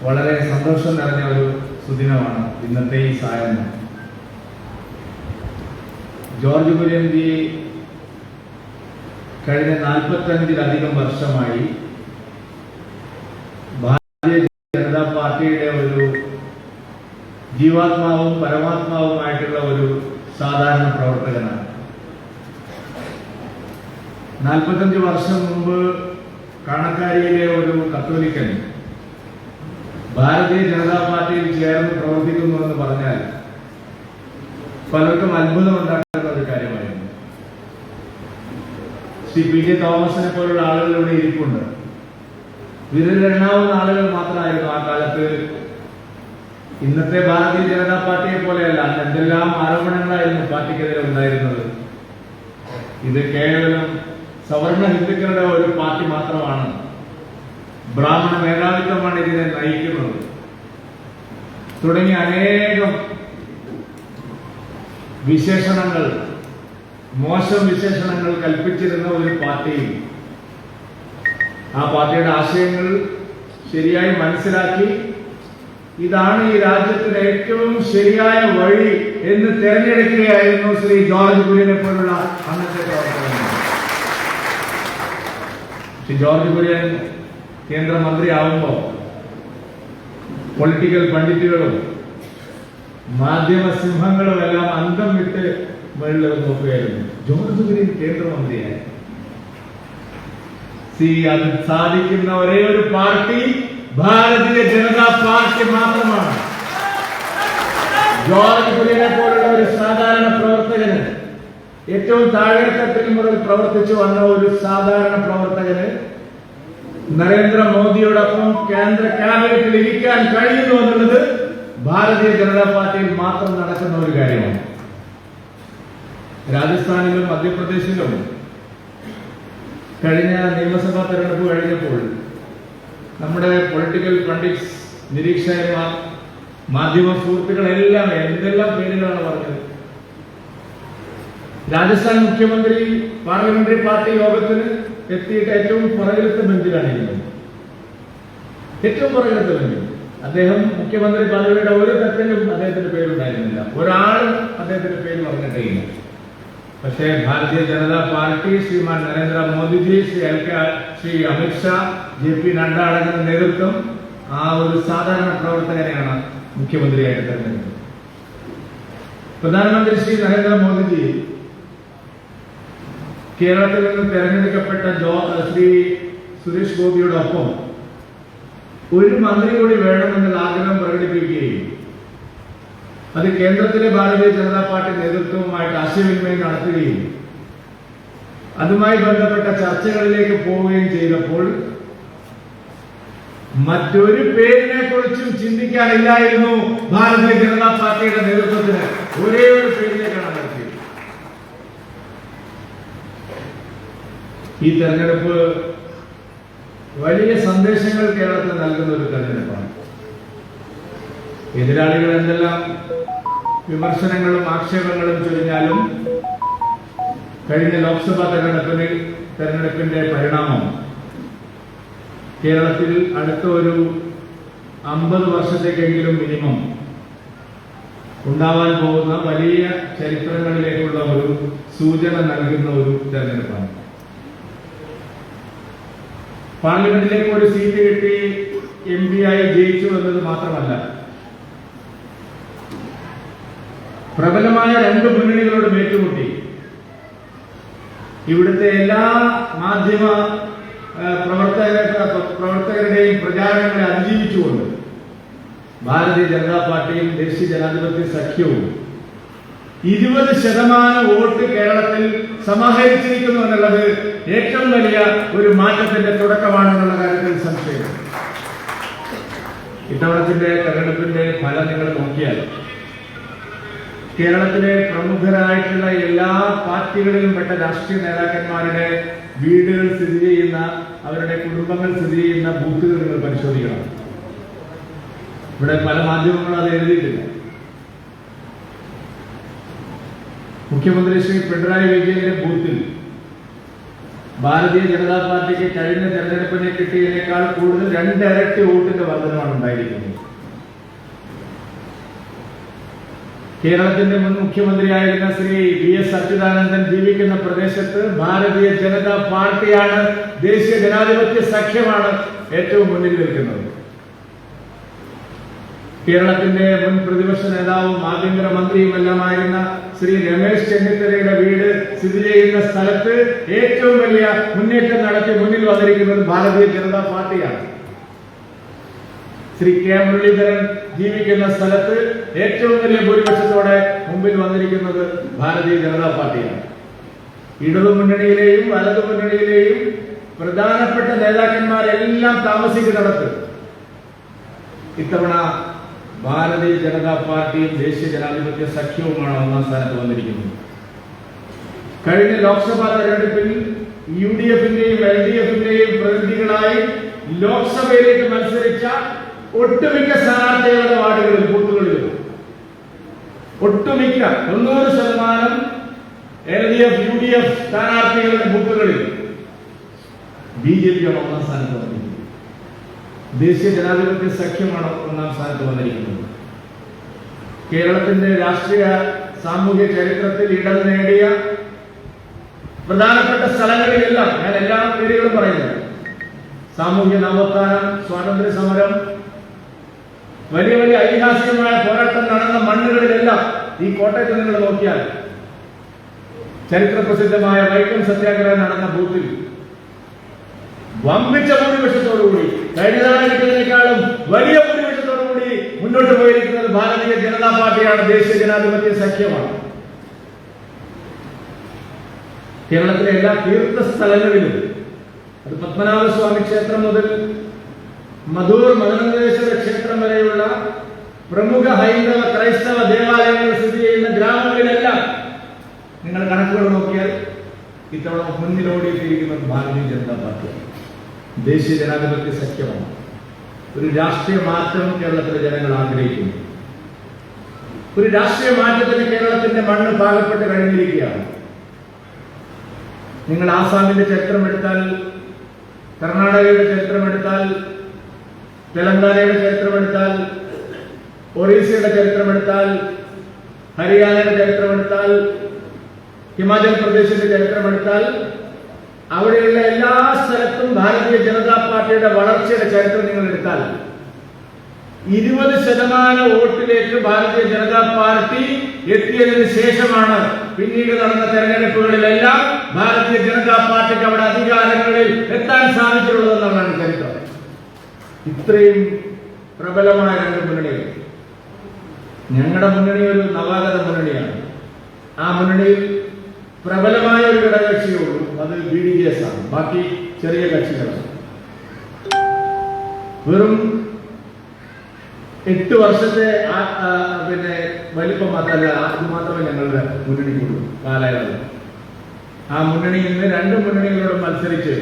വളരെ സന്തോഷം നിറഞ്ഞ ഒരു സുദിനമാണ് ഇന്നത്തെ ഈ സായാഹ്നം. ജോർജ് കുര്യൻ ജി കഴിഞ്ഞ 45-ലധികം വർഷമായി ഭാരതീയ ജനതാ പാർട്ടിയുടെ ഒരു ജീവാത്മാവും പരമാത്മാവുമായിട്ടുള്ള ഒരു സാധാരണ പ്രവർത്തകനാണ്. 45 വർഷം മുമ്പ് കാണക്കാരിയിലെ ഒരു കത്തോലിക്കൻ ഭാരതീയ ജനതാ പാർട്ടിയിൽ ചേർന്ന് പ്രവർത്തിക്കുന്നു എന്ന് പറഞ്ഞാൽ പലർക്കും അത്ഭുതം ഉണ്ടാക്കുന്ന ഒരു കാര്യമായിരുന്നു. ശ്രീ പി ജെ തോമസിനെ പോലുള്ള ആളുകൾ ഇവിടെ ഇരിപ്പുണ്ട്. വിരലിലെണ്ണാവുന്ന ആളുകൾ മാത്രമായിരുന്നു ആ കാലത്ത്. ഇന്നത്തെ ഭാരതീയ ജനതാ പാർട്ടിയെ പോലെയല്ല, അന്ന് എന്തെല്ലാം ആരോപണങ്ങളായിരുന്നു പാർട്ടിക്കെതിരെ ഉണ്ടായിരുന്നത്. ഇത് കേവലം സവർണ ഹിന്ദുക്കളുടെ ഒരു പാർട്ടി മാത്രമാണ്, ബ്രാഹ്മണ മേധാവിത്വമാണ് ഇതിനെ നയിക്കുന്നത് തുടങ്ങിയ അനേകം വിശേഷണങ്ങൾ, മോശം വിശേഷണങ്ങൾ കൽപ്പിച്ചിരുന്ന ഒരു പാർട്ടിയിൽ ആ പാർട്ടിയുടെ ആശയങ്ങൾ ശരിയായി മനസ്സിലാക്കി ഇതാണ് ഈ രാജ്യത്തിന് ഏറ്റവും ശരിയായ വഴി എന്ന് തെരഞ്ഞെടുക്കുകയായിരുന്നു ശ്രീ ജോർജ് കുര്യനെ പോലുള്ള അന്നത്തെ പ്രവർത്തകർ. ശ്രീ ജോർജ് കുര്യൻ കേന്ദ്രമന്ത്രിയാവുമ്പോൾ പൊളിറ്റിക്കൽ പണ്ഡിറ്റുകളും മാധ്യമ സിംഹങ്ങളും എല്ലാം അന്തം വിട്ട് മുകളിൽ നോക്കുകയായിരുന്നു. ജോർജ് കുര്യൻ കേന്ദ്രമന്ത്രിയായി. അത് സാധിക്കുന്ന ഒരേ ഒരു പാർട്ടി ഭാരതീയ ജനതാ പാർട്ടി മാത്രമാണ്. ജോർജ് കുര്യനെ പോലുള്ള ഒരു സാധാരണ പ്രവർത്തകന്, ഏറ്റവും താഴെത്തട്ടിൽ മുതൽ പ്രവർത്തിച്ചു വന്ന ഒരു സാധാരണ പ്രവർത്തകന് നരേന്ദ്രമോദിയോടൊപ്പം കേന്ദ്ര ക്യാബിനറ്റിൽ ഇരിക്കാൻ കഴിയുന്നു എന്നുള്ളത് ഭാരതീയ ജനതാ പാർട്ടിയിൽ മാത്രം നടക്കുന്ന ഒരു കാര്യമാണ്. രാജസ്ഥാനിലും മധ്യപ്രദേശിലും കഴിഞ്ഞ നിയമസഭാ തെരഞ്ഞെടുപ്പ് കഴിഞ്ഞപ്പോൾ നമ്മുടെ പൊളിറ്റിക്കൽ പണ്ഡിറ്റ്സ്, നിരീക്ഷകന്മാർ, മാധ്യമ സുഹൃത്തുക്കളെല്ലാം എന്തെല്ലാം പേരുകളാണ് പറഞ്ഞത്. രാജസ്ഥാൻ മുഖ്യമന്ത്രി പാർലമെന്ററി പാർട്ടി യോഗത്തിന് എത്തിയിട്ട് ഏറ്റവും പുറകിലത്തെ ബെഞ്ചിലാണ് ഇരുന്നത്. ഏറ്റവും പുറകിലത്തെ ബെഞ്ചിൽ അദ്ദേഹം മുഖ്യമന്ത്രി പദവിയുടെ ഒരു തരത്തിലും അദ്ദേഹത്തിന്റെ പേരുണ്ടായിരുന്നില്ല. ഒരാളും അദ്ദേഹത്തിന്റെ പേര് പറഞ്ഞിട്ടില്ല. പക്ഷേ ഭാരതീയ ജനതാ പാർട്ടി, ശ്രീമാൻ നരേന്ദ്രമോദിജി, ശ്രീ അമിത്ഷാ, JP നഡ്ഡ അടങ്ങുന്ന നേതൃത്വം ആ ഒരു സാധാരണ പ്രവർത്തകനെയാണ് മുഖ്യമന്ത്രിയായിട്ട് തെരഞ്ഞെടുത്തത്. പ്രധാനമന്ത്രി ശ്രീ നരേന്ദ്രമോദിജി കേരളത്തിൽ നിന്ന് തെരഞ്ഞെടുക്കപ്പെട്ട ശ്രീ സുരേഷ് ഗോപിയോടൊപ്പം ഒരു മന്ത്രി കൂടി വേണമെന്നുള്ള ആഗ്രഹം പ്രകടിപ്പിക്കുകയും അത് കേന്ദ്രത്തിലെ ഭാരതീയ ജനതാ പാർട്ടി നേതൃത്വവുമായിട്ട് ആശയവിനിമയം നടത്തുകയും അതുമായി ബന്ധപ്പെട്ട ചർച്ചകളിലേക്ക് പോവുകയും ചെയ്തപ്പോൾ മറ്റൊരു പേരിനെ കുറിച്ചും ചിന്തിക്കാനില്ലായിരുന്നു ഭാരതീയ ജനതാ പാർട്ടിയുടെ നേതൃത്വത്തിന്. ഒരേ ഒരു പേരിലേക്കാണ് നടത്തിയത്. ഈ തെരഞ്ഞെടുപ്പ് വലിയ സന്ദേശങ്ങൾ കേരളത്തിൽ നൽകുന്ന ഒരു തെരഞ്ഞെടുപ്പാണ്. എതിരാളികൾ എന്തെല്ലാം വിമർശനങ്ങളും ആക്ഷേപങ്ങളും ചൊരിഞ്ഞാലും കഴിഞ്ഞ ലോക്സഭാ തെരഞ്ഞെടുപ്പിന്റെ പരിണാമം കേരളത്തിൽ അടുത്ത ഒരു 50 വർഷത്തേക്കെങ്കിലും മിനിമം ഉണ്ടാവാൻ പോകുന്ന വലിയ ചരിത്രങ്ങളിലേക്കുള്ള ഒരു സൂചന നൽകുന്ന ഒരു തെരഞ്ഞെടുപ്പാണ്. പാർലമെന്റിലേക്ക് ഒരു സീറ്റ് കിട്ടി MP ആയി ജയിച്ചു എന്നത് മാത്രമല്ല, പ്രബലമായ 2 മുന്നണികളോട് ഏറ്റുമുട്ടി ഇവിടുത്തെ എല്ലാ മാധ്യമ പ്രവർത്തകരുടെയും പ്രചാരണങ്ങളെ അതിജീവിച്ചുകൊണ്ട് ഭാരതീയ ജനതാ പാർട്ടിയും ദേശീയ ജനാധിപത്യ സഖ്യവും 20% വോട്ട് കേരളത്തിൽ സമാഹരിച്ചിരിക്കുന്നു എന്നുള്ളത് ഏറ്റവും വലിയ ഒരു മാറ്റത്തിന്റെ തുടക്കമാണെന്നുള്ള കാര്യത്തിൽ സംശയം. ഇത്തവണത്തിന്റെ തെരഞ്ഞെടുപ്പിന്റെ ഫലം നിങ്ങൾ നോക്കിയാൽ കേരളത്തിലെ പ്രമുഖരായിട്ടുള്ള എല്ലാ പാർട്ടികളിലും പെട്ട രാഷ്ട്രീയ നേതാക്കന്മാരുടെ വീടുകൾ സ്ഥിതി ചെയ്യുന്ന, അവരുടെ കുടുംബങ്ങൾ സ്ഥിതി ചെയ്യുന്ന ബൂത്തുകൾ നിങ്ങൾ പരിശോധിക്കണം. ഇവിടെ പല മാധ്യമങ്ങളും അത് എഴുതിയിട്ടില്ല. മുഖ്യമന്ത്രി ശ്രീ പിണറായി വിജയന്റെ ബൂത്തിൽ ഭാരതീയ ജനതാ പാർട്ടിക്ക് കഴിഞ്ഞ തെരഞ്ഞെടുപ്പിനെ കിട്ടിയതിനേക്കാൾ കൂടുതൽ 2 ഇരട്ടി വോട്ടിന്റെ വർധനമാണ് ഉണ്ടായത്. ഉണ്ടായിരിക്കുന്നത്. കേരളത്തിന്റെ മുൻ മുഖ്യമന്ത്രിയായിരുന്ന ശ്രീ VS അച്യുതാനന്ദൻ ജീവിക്കുന്ന പ്രദേശത്ത് ഭാരതീയ ജനതാ പാർട്ടിയാണ്, ദേശീയ ജനാധിപത്യ സഖ്യമാണ് ഏറ്റവും മുന്നിൽ നിൽക്കുന്നത്. കേരളത്തിന്റെ മുൻ പ്രതിപക്ഷ നേതാവും ആഭ്യന്തര മന്ത്രിയുമെല്ലാമായിരുന്ന ശ്രീ രമേശ് ചെന്നിത്തലയുടെ വീട് സ്ഥിതി ചെയ്യുന്ന സ്ഥലത്ത് ഏറ്റവും വലിയ മുന്നേറ്റം നടത്തി മുന്നിൽ വന്നിരിക്കുന്നത് ഭാരതീയ ജനതാ പാർട്ടിയാണ്. ശ്രീ കെ മുരളീധരൻ ജീവിക്കുന്ന സ്ഥലത്ത് ഏറ്റവും വലിയ ഭൂരിപക്ഷത്തോടെ മുമ്പിൽ വന്നിരിക്കുന്നത് ഭാരതീയ ജനതാ പാർട്ടിയാണ്. ഇടതു മുന്നണിയിലെയും വലതു മുന്നണിയിലെയും പ്രധാനപ്പെട്ട നേതാക്കന്മാരെല്ലാം താമസിക്കുന്നിടത്ത് ഇത്തവണ ഭാരതീയ ജനതാ പാർട്ടിയും ദേശീയ ജനാധിപത്യ സഖ്യവുമാണ് ഒന്നാം സ്ഥാനത്ത് വന്നിരിക്കുന്നത്. കഴിഞ്ഞ ലോക്സഭാ തെരഞ്ഞെടുപ്പിൽ UDF-ന്റെയും LDF-ന്റെയും പ്രതിനിധികളായി ലോക്സഭയിലേക്ക് മത്സരിച്ച ഒട്ടുമിക്ക സ്ഥാനാർത്ഥികളുടെ വാർഡുകളിൽ ബൂത്തുകളിലും ഒട്ടുമിക്ക 90% LDF UDF സ്ഥാനാർത്ഥികളുടെ ബൂത്തുകളിൽ BJP ഒന്നാം സ്ഥാനത്ത് വന്നിരിക്കുന്നത്. ദേശീയ ജനാധിപത്യ സഖ്യമാണ് ഒന്നാം സ്ഥാനത്ത് വന്നിരിക്കുന്നത്. കേരളത്തിന്റെ രാഷ്ട്രീയ സാമൂഹ്യ ചരിത്രത്തിൽ ഇടം നേടിയ പ്രധാനപ്പെട്ട സ്ഥലങ്ങളിലെല്ലാം, ഞാൻ എല്ലാ പേരുകളും പറയുന്നത്, സാമൂഹ്യ നവോത്ഥാനം, സ്വാതന്ത്ര്യ സമരം, വലിയ വലിയ ഐതിഹാസികമായ പോരാട്ടം നടന്ന മണ്ണുകളിലെല്ലാം ഈ കോട്ടയത്ത് നിങ്ങൾ നോക്കിയാൽ ചരിത്ര പ്രസിദ്ധമായ വൈക്കം സത്യാഗ്രഹം നടന്ന ബൂത്തിൽ വമ്പിച്ച ഭൂരിപക്ഷത്തോടുകൂടി, കഴിഞ്ഞ തവണ കിട്ടിയതിനേക്കാളും വലിയ ഭൂരിപക്ഷത്തോടുകൂടി മുന്നോട്ട് പോയിരിക്കുന്നത് ഭാരതീയ ജനതാ പാർട്ടിയാണ്, ദേശീയ ജനാധിപത്യ സഖ്യമാണ്. കേരളത്തിലെ എല്ലാ തീർത്ഥ സ്ഥലങ്ങളിലും, അത് പത്മനാഭസ്വാമി ക്ഷേത്രം മുതൽ മധൂർ മദനേശ്വര ക്ഷേത്രം വരെയുള്ള പ്രമുഖ ഹൈന്ദവ ക്രൈസ്തവ ദേവാലയങ്ങൾ സ്ഥിതി ചെയ്യുന്ന ഗ്രാമങ്ങളിലെല്ലാം നിങ്ങൾ കണക്കുകൾ നോക്കിയാൽ ഇത്തവണ മുന്നിലോടിയിരിക്കുന്നത് ഭാരതീയ ജനതാ പാർട്ടിയാണ്, ദേശീയ ജനാധിപത്യ സഖ്യമാണ്. ഒരു രാഷ്ട്രീയ മാറ്റം കേരളത്തിലെ ജനങ്ങൾ ആഗ്രഹിക്കുന്നു. ഒരു രാഷ്ട്രീയ മാറ്റത്തിന് കേരളത്തിന്റെ മണ്ണ് പാകപ്പെട്ട് കഴിഞ്ഞിരിക്കുകയാണ്. നിങ്ങൾ ആസാമിന്റെ ചരിത്രമെടുത്താൽ, കർണാടകയുടെ ചരിത്രമെടുത്താൽ, തെലങ്കാനയുടെ ചരിത്രമെടുത്താൽ, ഒറീസയുടെ ചരിത്രമെടുത്താൽ, ഹരിയാനയുടെ ചരിത്രമെടുത്താൽ, ഹിമാചൽ പ്രദേശിന്റെ ചരിത്രമെടുത്താൽ, അവിടെയുള്ള എല്ലാ സ്ഥലത്തും ഭാരതീയ ജനതാ പാർട്ടിയുടെ വളർച്ചയുടെ ചരിത്രം നിങ്ങൾ എടുത്താൽ 20% വോട്ടിലേക്ക് ഭാരതീയ ജനതാ പാർട്ടി എത്തിയതിനു ശേഷമാണ് പിന്നീട് നടന്ന തെരഞ്ഞെടുപ്പുകളിലെല്ലാം ഭാരതീയ ജനതാ പാർട്ടിക്ക് അവിടെ അധികാരങ്ങളിൽ എത്താൻ സാധിച്ചിട്ടുള്ളതെന്നാണ് ചരിത്രം. ഇത്രയും പ്രബലമായ രണ്ട് മുന്നണികൾ. ഞങ്ങളുടെ മുന്നണി ഒരു നവാഗത മുന്നണിയാണ്. ആ മുന്നണിയിൽ പ്രബലമായ ഒരു ഘടകകക്ഷിയേ ഉള്ളൂ, അത് BDJS ആണ്. ബാക്കി ചെറിയ കക്ഷികളാണ്. വെറും 8 വർഷത്തെ വലിപ്പം മാത്രമല്ല, അത് മാത്രമേ ഞങ്ങളുടെ മുന്നണിക്കുള്ളൂ കാലയളവ്. ആ മുന്നണിയിൽ നിന്ന് 2 മുന്നണികളോട് മത്സരിച്ച്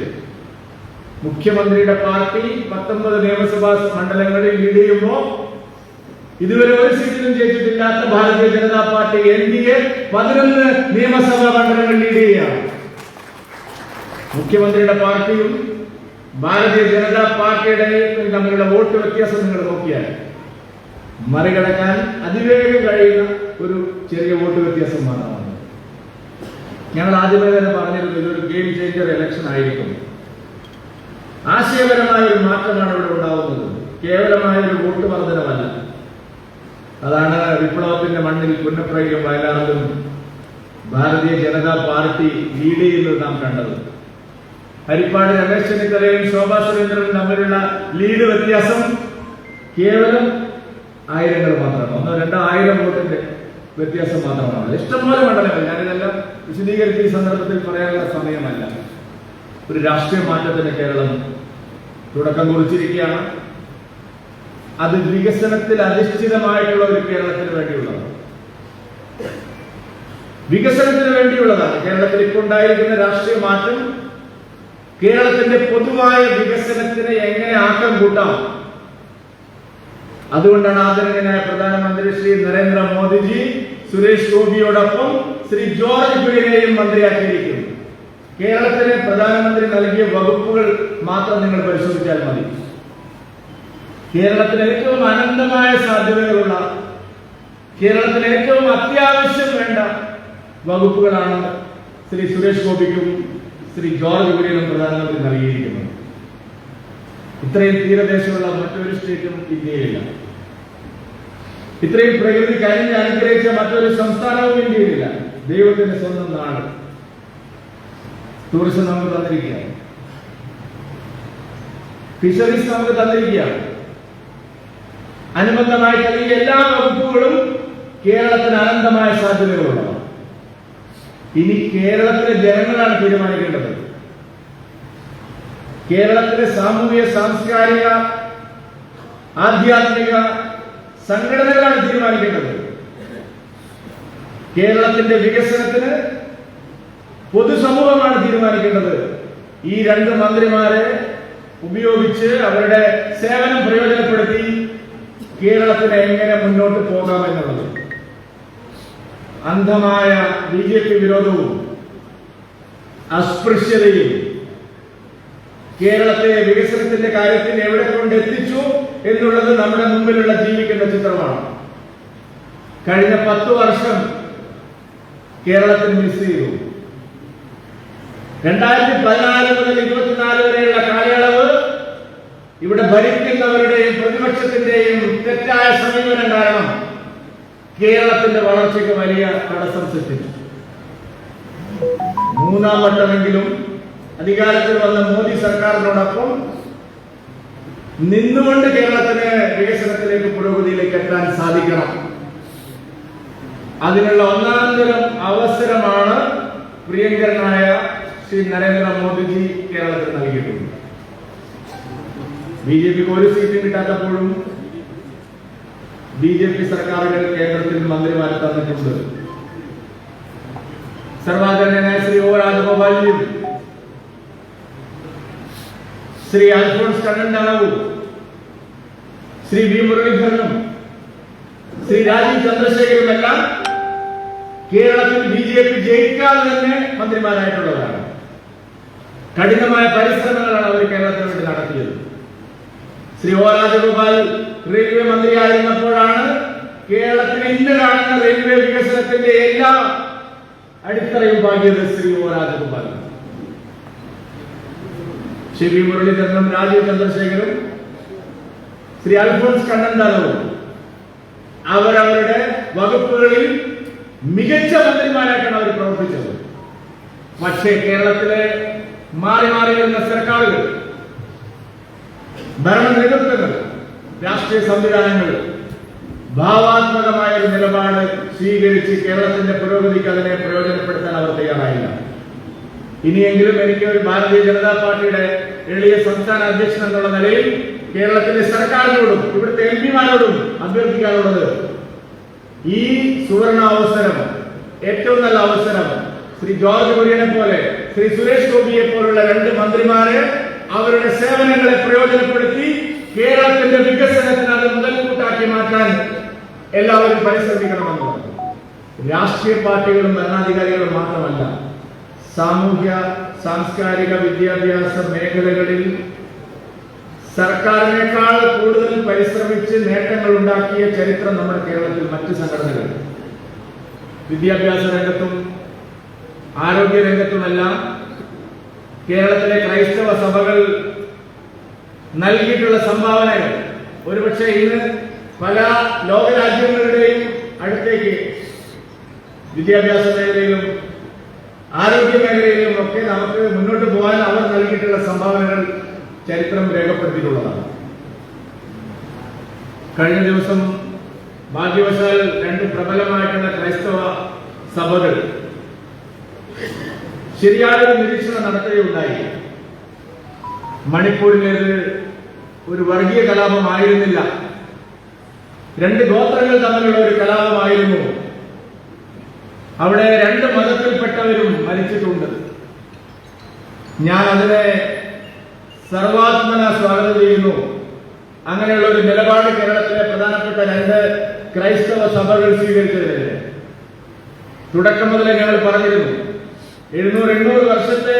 മുഖ്യമന്ത്രിയുടെ പാർട്ടി 19 നിയമസഭാ മണ്ഡലങ്ങളിൽ ലീഡ് ചെയ്യുമ്പോൾ ഇതുവരെ ഒരു സീറ്റിലും ജയിച്ചിട്ടില്ലാത്ത ഭാരതീയ ജനതാ പാർട്ടി NDA 11 നിയമസഭാ മണ്ഡലങ്ങൾ ലീഡ് ചെയ്യുകയാണ്. മുഖ്യമന്ത്രിയുടെ പാർട്ടിയും ഭാരതീയ ജനതാ പാർട്ടിയുടെ തമ്മിലുള്ള വോട്ട് വ്യത്യാസം നിങ്ങൾ നോക്കിയാൽ മറികടക്കാൻ അതിവേഗം കഴിയുന്ന ഒരു ചെറിയ വോട്ട് വ്യത്യാസം മാത്രമാണ്. ഞങ്ങൾ ആദ്യമേ തന്നെ പറഞ്ഞിരുന്നു, ഇതൊരു ഗെയിം ചേഞ്ചർ ഇലക്ഷൻ ആയിരിക്കും. ആശയപരമായ ഒരു മാറ്റമാണ് ഇവിടെ ഉണ്ടാവുന്നത്, കേവലമായ ഒരു വോട്ട് വർധനമല്ല. അതാണ് വിപ്ലവത്തിന്റെ മണ്ണിൽ പുന്നപ്രയിലും വയലാറിലും ഭാരതീയ ജനതാ പാർട്ടി ലീഡ് ചെയ്യുന്നത് നാം കണ്ടത്. ഹരിപ്പാട് രമേശ് ചെന്നിത്തലയും ശോഭാ സുരേന്ദ്രനും തമ്മിലുള്ള ലീഡ് വ്യത്യാസം കേവലം ആയിരങ്ങൾ മാത്രമാണ്, 100-200 വോട്ടിന്റെ വ്യത്യാസം മാത്രമാണ്. ഇഷ്ടംപോലെ മണ്ഡലങ്ങൾ, ഞാനിതെല്ലാം വിശദീകരിച്ച് ഈ സന്ദർഭത്തിൽ പറയാനുള്ള സമയമല്ല. ഒരു രാഷ്ട്രീയ മാറ്റത്തിന് കേരളം തുടക്കം കുറിച്ചിരിക്കുകയാണ്. അത് വികസനത്തിൽ അധിഷ്ഠിതമായിട്ടുള്ള ഒരു കേരളത്തിന് വേണ്ടിയുള്ളതാണ്. വികസനത്തിന് വേണ്ടിയുള്ളതാണ്. കേരളത്തിൽ ഇപ്പോൾ ഉണ്ടായിരിക്കുന്ന രാഷ്ട്രീയ മാറ്റം കേരളത്തിന്റെ പൊതുവായ വികസനത്തിന് എങ്ങനെ ആക്കം കൂട്ടാം. അതുകൊണ്ടാണ് ആദരണീയനായ പ്രധാനമന്ത്രി ശ്രീ നരേന്ദ്രമോദിജി സുരേഷ് ഗോപിയോടൊപ്പം ശ്രീ ജോർജ് കുര്യനെയും മന്ത്രിയാക്കിയിരിക്കുന്നത്. കേരളത്തിന് പ്രധാനമന്ത്രി നൽകിയ വകുപ്പുകൾ മാത്രം നിങ്ങൾ പരിശോധിച്ചാൽ മതി. കേരളത്തിന് ഏറ്റവും അനന്തമായ സാധ്യതകളുള്ള, കേരളത്തിന് ഏറ്റവും അത്യാവശ്യം വേണ്ട വകുപ്പുകളാണ് ശ്രീ സുരേഷ് ഗോപിക്കും ശ്രീ ജോർജ് കുര്യനും പ്രധാനമന്ത്രി നൽകിയിരിക്കുന്നത്. ഇത്രയും തീരദേശമുള്ള മറ്റൊരു സ്റ്റേറ്റും ഇന്ത്യയിലില്ല. ഇത്രയും പ്രകൃതി കനിഞ്ഞ് അനുഗ്രഹിച്ച മറ്റൊരു സംസ്ഥാനവും ഇന്ത്യയിലില്ല. ദൈവത്തിന്റെ സ്വന്തം നാട്. ടൂറിസം നമുക്ക് തന്നിരിക്കുകയാണ്, ഫിഷറീസ് നമുക്ക് തന്നിരിക്കുകയാണ്. അനുബന്ധമായി ഈ എല്ലാ വകുപ്പുകളും കേരളത്തിന് അനന്തമായ സാധ്യതകളുള്ളതാണ്. ഇനി കേരളത്തിലെ ജനങ്ങളാണ് തീരുമാനിക്കേണ്ടത്. കേരളത്തിലെ സാമൂഹിക, സാംസ്കാരിക, ആധ്യാത്മിക സംഘടനകളാണ് തീരുമാനിക്കേണ്ടത്. കേരളത്തിന്റെ വികസനത്തിന് പൊതുസമൂഹമാണ് തീരുമാനിക്കേണ്ടത്. ഈ രണ്ട് മന്ത്രിമാരെ ഉപയോഗിച്ച് അവരുടെ സേവനം പ്രയോജനപ്പെടുത്തി കേരളത്തിന് എങ്ങനെ മുന്നോട്ട് പോകാമെന്നുള്ളത്. അന്ധമായ BJP വിരോധവും അസ്പൃശ്യതയും കേരളത്തെ വികസനത്തിന്റെ കാര്യത്തിൽ എവിടെ കൊണ്ടെത്തിച്ചു എന്നുള്ളത് നമ്മുടെ മുമ്പിലുള്ള ജീവിക്കുന്ന ചിത്രമാണ്. കഴിഞ്ഞ 10 വർഷം കേരളത്തിൽ മിസ് ചെയ്തു. 2014 മുതൽ 24 വരെയുള്ള കാലയളവ് ഇവിടെ ഭരിക്കുന്നവരുടെയും പ്രതിപക്ഷത്തിന്റെയും തെറ്റായ സമീപനം കാരണം കേരളത്തിന്റെ വളർച്ചയ്ക്ക് വലിയ തടസ്സം സൃഷ്ടിച്ചു. 3ാം വട്ടമെങ്കിലും അധികാരത്തിൽ വന്ന മോദി സർക്കാരിനോടൊപ്പം നിന്നുകൊണ്ട് കേരളത്തിന് വികസനത്തിലേക്ക്, പുരോഗതിയിലേക്ക് എത്താൻ സാധിക്കണം. അതിനുള്ള ഒന്നാന്തരം അവസരമാണ് പ്രിയങ്കരനായ ശ്രീ നരേന്ദ്രമോദിജി കേരളത്തിൽ നൽകിയിട്ടുണ്ട്. BJPക്ക് ഒരു സീറ്റും കിട്ടാത്തപ്പോഴും BJP സർക്കാരുകൾ കേന്ദ്രത്തിൽ മന്ത്രിമാരെ തന്നിട്ടുണ്ട്. സർവാദരണീയനായ ശ്രീ ഒ രാജഗോപാലിനും ശ്രീ അൽഫോൺസ് കണ്ണന്താനവും ശ്രീ വി മുരളീധരനും ശ്രീ രാജീവ് ചന്ദ്രശേഖരനുമെല്ലാം കേരളത്തിൽ BJP ജയിക്കാതെ തന്നെ മന്ത്രിമാരായിട്ടുള്ളവരാണ്. കഠിനമായ പരിശ്രമങ്ങളാണ് അവർ കേരളത്തിന് വേണ്ടി നടത്തിയത്. ശ്രീ ഒ രാജഗോപാൽ റെയിൽവേ മന്ത്രിയായിരുന്നപ്പോഴാണ് കേരളത്തിന് ഇന്ന് കാണുന്ന റെയിൽവേ വികസനത്തിന്റെ എല്ലാ അടിത്തറയും പാകിയത് ശ്രീ ഒ രാജഗോപാൽ. ശ്രീ വി മുരളീധരനും രാജീവ് ചന്ദ്രശേഖരും ശ്രീ അൽഫോൺസ് കണ്ണന്താനവും അവരവരുടെ വകുപ്പുകളിൽ മികച്ച മന്ത്രിമാരായിട്ടാണ് അവർ പ്രവർത്തിച്ചത്. പക്ഷേ കേരളത്തിലെ മാറി മാറി വരുന്ന സർക്കാരുകൾ, ഭരണ നേതൃത്വങ്ങൾ, രാഷ്ട്രീയ സംവിധാനങ്ങൾ ഭാവാത്മകമായ ഒരു നിലപാട് സ്വീകരിച്ച് കേരളത്തിന്റെ പുരോഗതിക്ക് അതിനെ പ്രയോജനപ്പെടുത്താൻ അവർ തയ്യാറായില്ല. ഇനിയെങ്കിലും എനിക്ക് ഒരു ഭാരതീയ ജനതാ പാർട്ടിയുടെ എളിയ സംസ്ഥാന അധ്യക്ഷൻ എന്നുള്ള നിലയിൽ കേരളത്തിലെ സർക്കാരിനോടും ഇവിടുത്തെ MP-മാരോടും അഭ്യർത്ഥിക്കാനുള്ളത്, ഈ സുവർണാവസരം, ഏറ്റവും നല്ല അവസരം ശ്രീ ജോർജ് കുര്യനെ പോലെ, ശ്രീ സുരേഷ് ഗോപിയെ പോലുള്ള 2 മന്ത്രിമാരെ അവരുടെ സേവനങ്ങളെ പ്രയോജനപ്പെടുത്തി കേരളത്തിന്റെ വികസനത്തിന് അത് മുതൽക്കൂട്ടാക്കി മാറ്റാൻ എല്ലാവരും പരിശ്രമിക്കണമെന്നുള്ളത്. രാഷ്ട്രീയ പാർട്ടികളും ഭരണാധികാരികളും മാത്രമല്ല, സാമൂഹ്യ, സാംസ്കാരിക, വിദ്യാഭ്യാസ മേഖലകളിൽ സർക്കാരിനേക്കാൾ കൂടുതൽ പരിശ്രമിച്ച് നേട്ടങ്ങൾ ഉണ്ടാക്കിയ ചരിത്രം നമ്മുടെ കേരളത്തിൽ മറ്റ് സംഘടനകൾ, വിദ്യാഭ്യാസ രംഗത്തും ആരോഗ്യ രംഗത്തുമെല്ലാം കേരളത്തിലെ ക്രൈസ്തവ സഭകൾ നൽകിയിട്ടുള്ള സംഭാവനകൾ ഒരുപക്ഷെ ഇന്ന് പല ലോകരാജ്യങ്ങളുടെയും അടുത്തേക്ക് വിദ്യാഭ്യാസ മേഖലയിലും ആരോഗ്യ മേഖലയിലും ഒക്കെ നമുക്ക് മുന്നോട്ട് പോകാൻ അവർ നൽകിയിട്ടുള്ള സംഭാവനകൾ ചരിത്രം രേഖപ്പെടുത്തിയിട്ടുള്ളതാണ്. കഴിഞ്ഞ ദിവസം ഭാഗ്യവശാൽ 2 പ്രബലമായിട്ടുള്ള ക്രൈസ്തവ സഭകൾ ശരിയായൊരു നിരീക്ഷണം നടത്തുകയുണ്ടായി. മണിപ്പൂരിലേത് ഒരു വർഗീയ കലാപമായിരുന്നില്ല, 2 ഗോത്രങ്ങൾ തമ്മിലുള്ള ഒരു കലാപമായിരുന്നു. അവിടെ 2 മതത്തിൽപ്പെട്ടവരും മരിച്ചിട്ടുണ്ട്. ഞാൻ അതിനെ സർവാത്മന സ്വാഗതം ചെയ്യുന്നു. അങ്ങനെയുള്ള ഒരു നിലപാട് കേരളത്തിലെ പ്രധാനപ്പെട്ട 2 ക്രൈസ്തവ സഭകൾ സ്വീകരിച്ചതിനെതിരെ തുടക്കം മുതലേ ഞങ്ങൾ പറഞ്ഞിരുന്നു. 700-800 വർഷത്തെ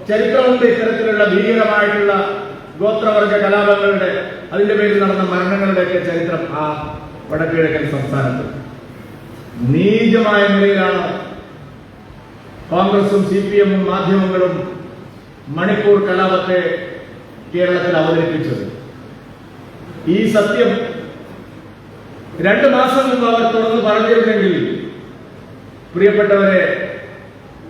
ചരിത്രമുണ്ട് ഇത്തരത്തിലുള്ള ഭീകരമായിട്ടുള്ള ഗോത്രവർഗ കലാപങ്ങളുടെ. അതിന്റെ പേരിൽ നടന്ന മരണങ്ങളുടെയൊക്കെ ചരിത്രം ആ വടക്കുകിഴക്കൻ സംസ്ഥാനത്ത് നീചമായ നിലയിലാണ് കോൺഗ്രസും CPM-ഉം മാധ്യമങ്ങളും മണിപ്പൂർ കലാപത്തെ കേരളത്തിൽ അവതരിപ്പിച്ചത്. ഈ സത്യം 2 മാസം മുമ്പ് അവർ തുറന്നു പറഞ്ഞിരുന്നെങ്കിൽ പ്രിയപ്പെട്ടവരെ,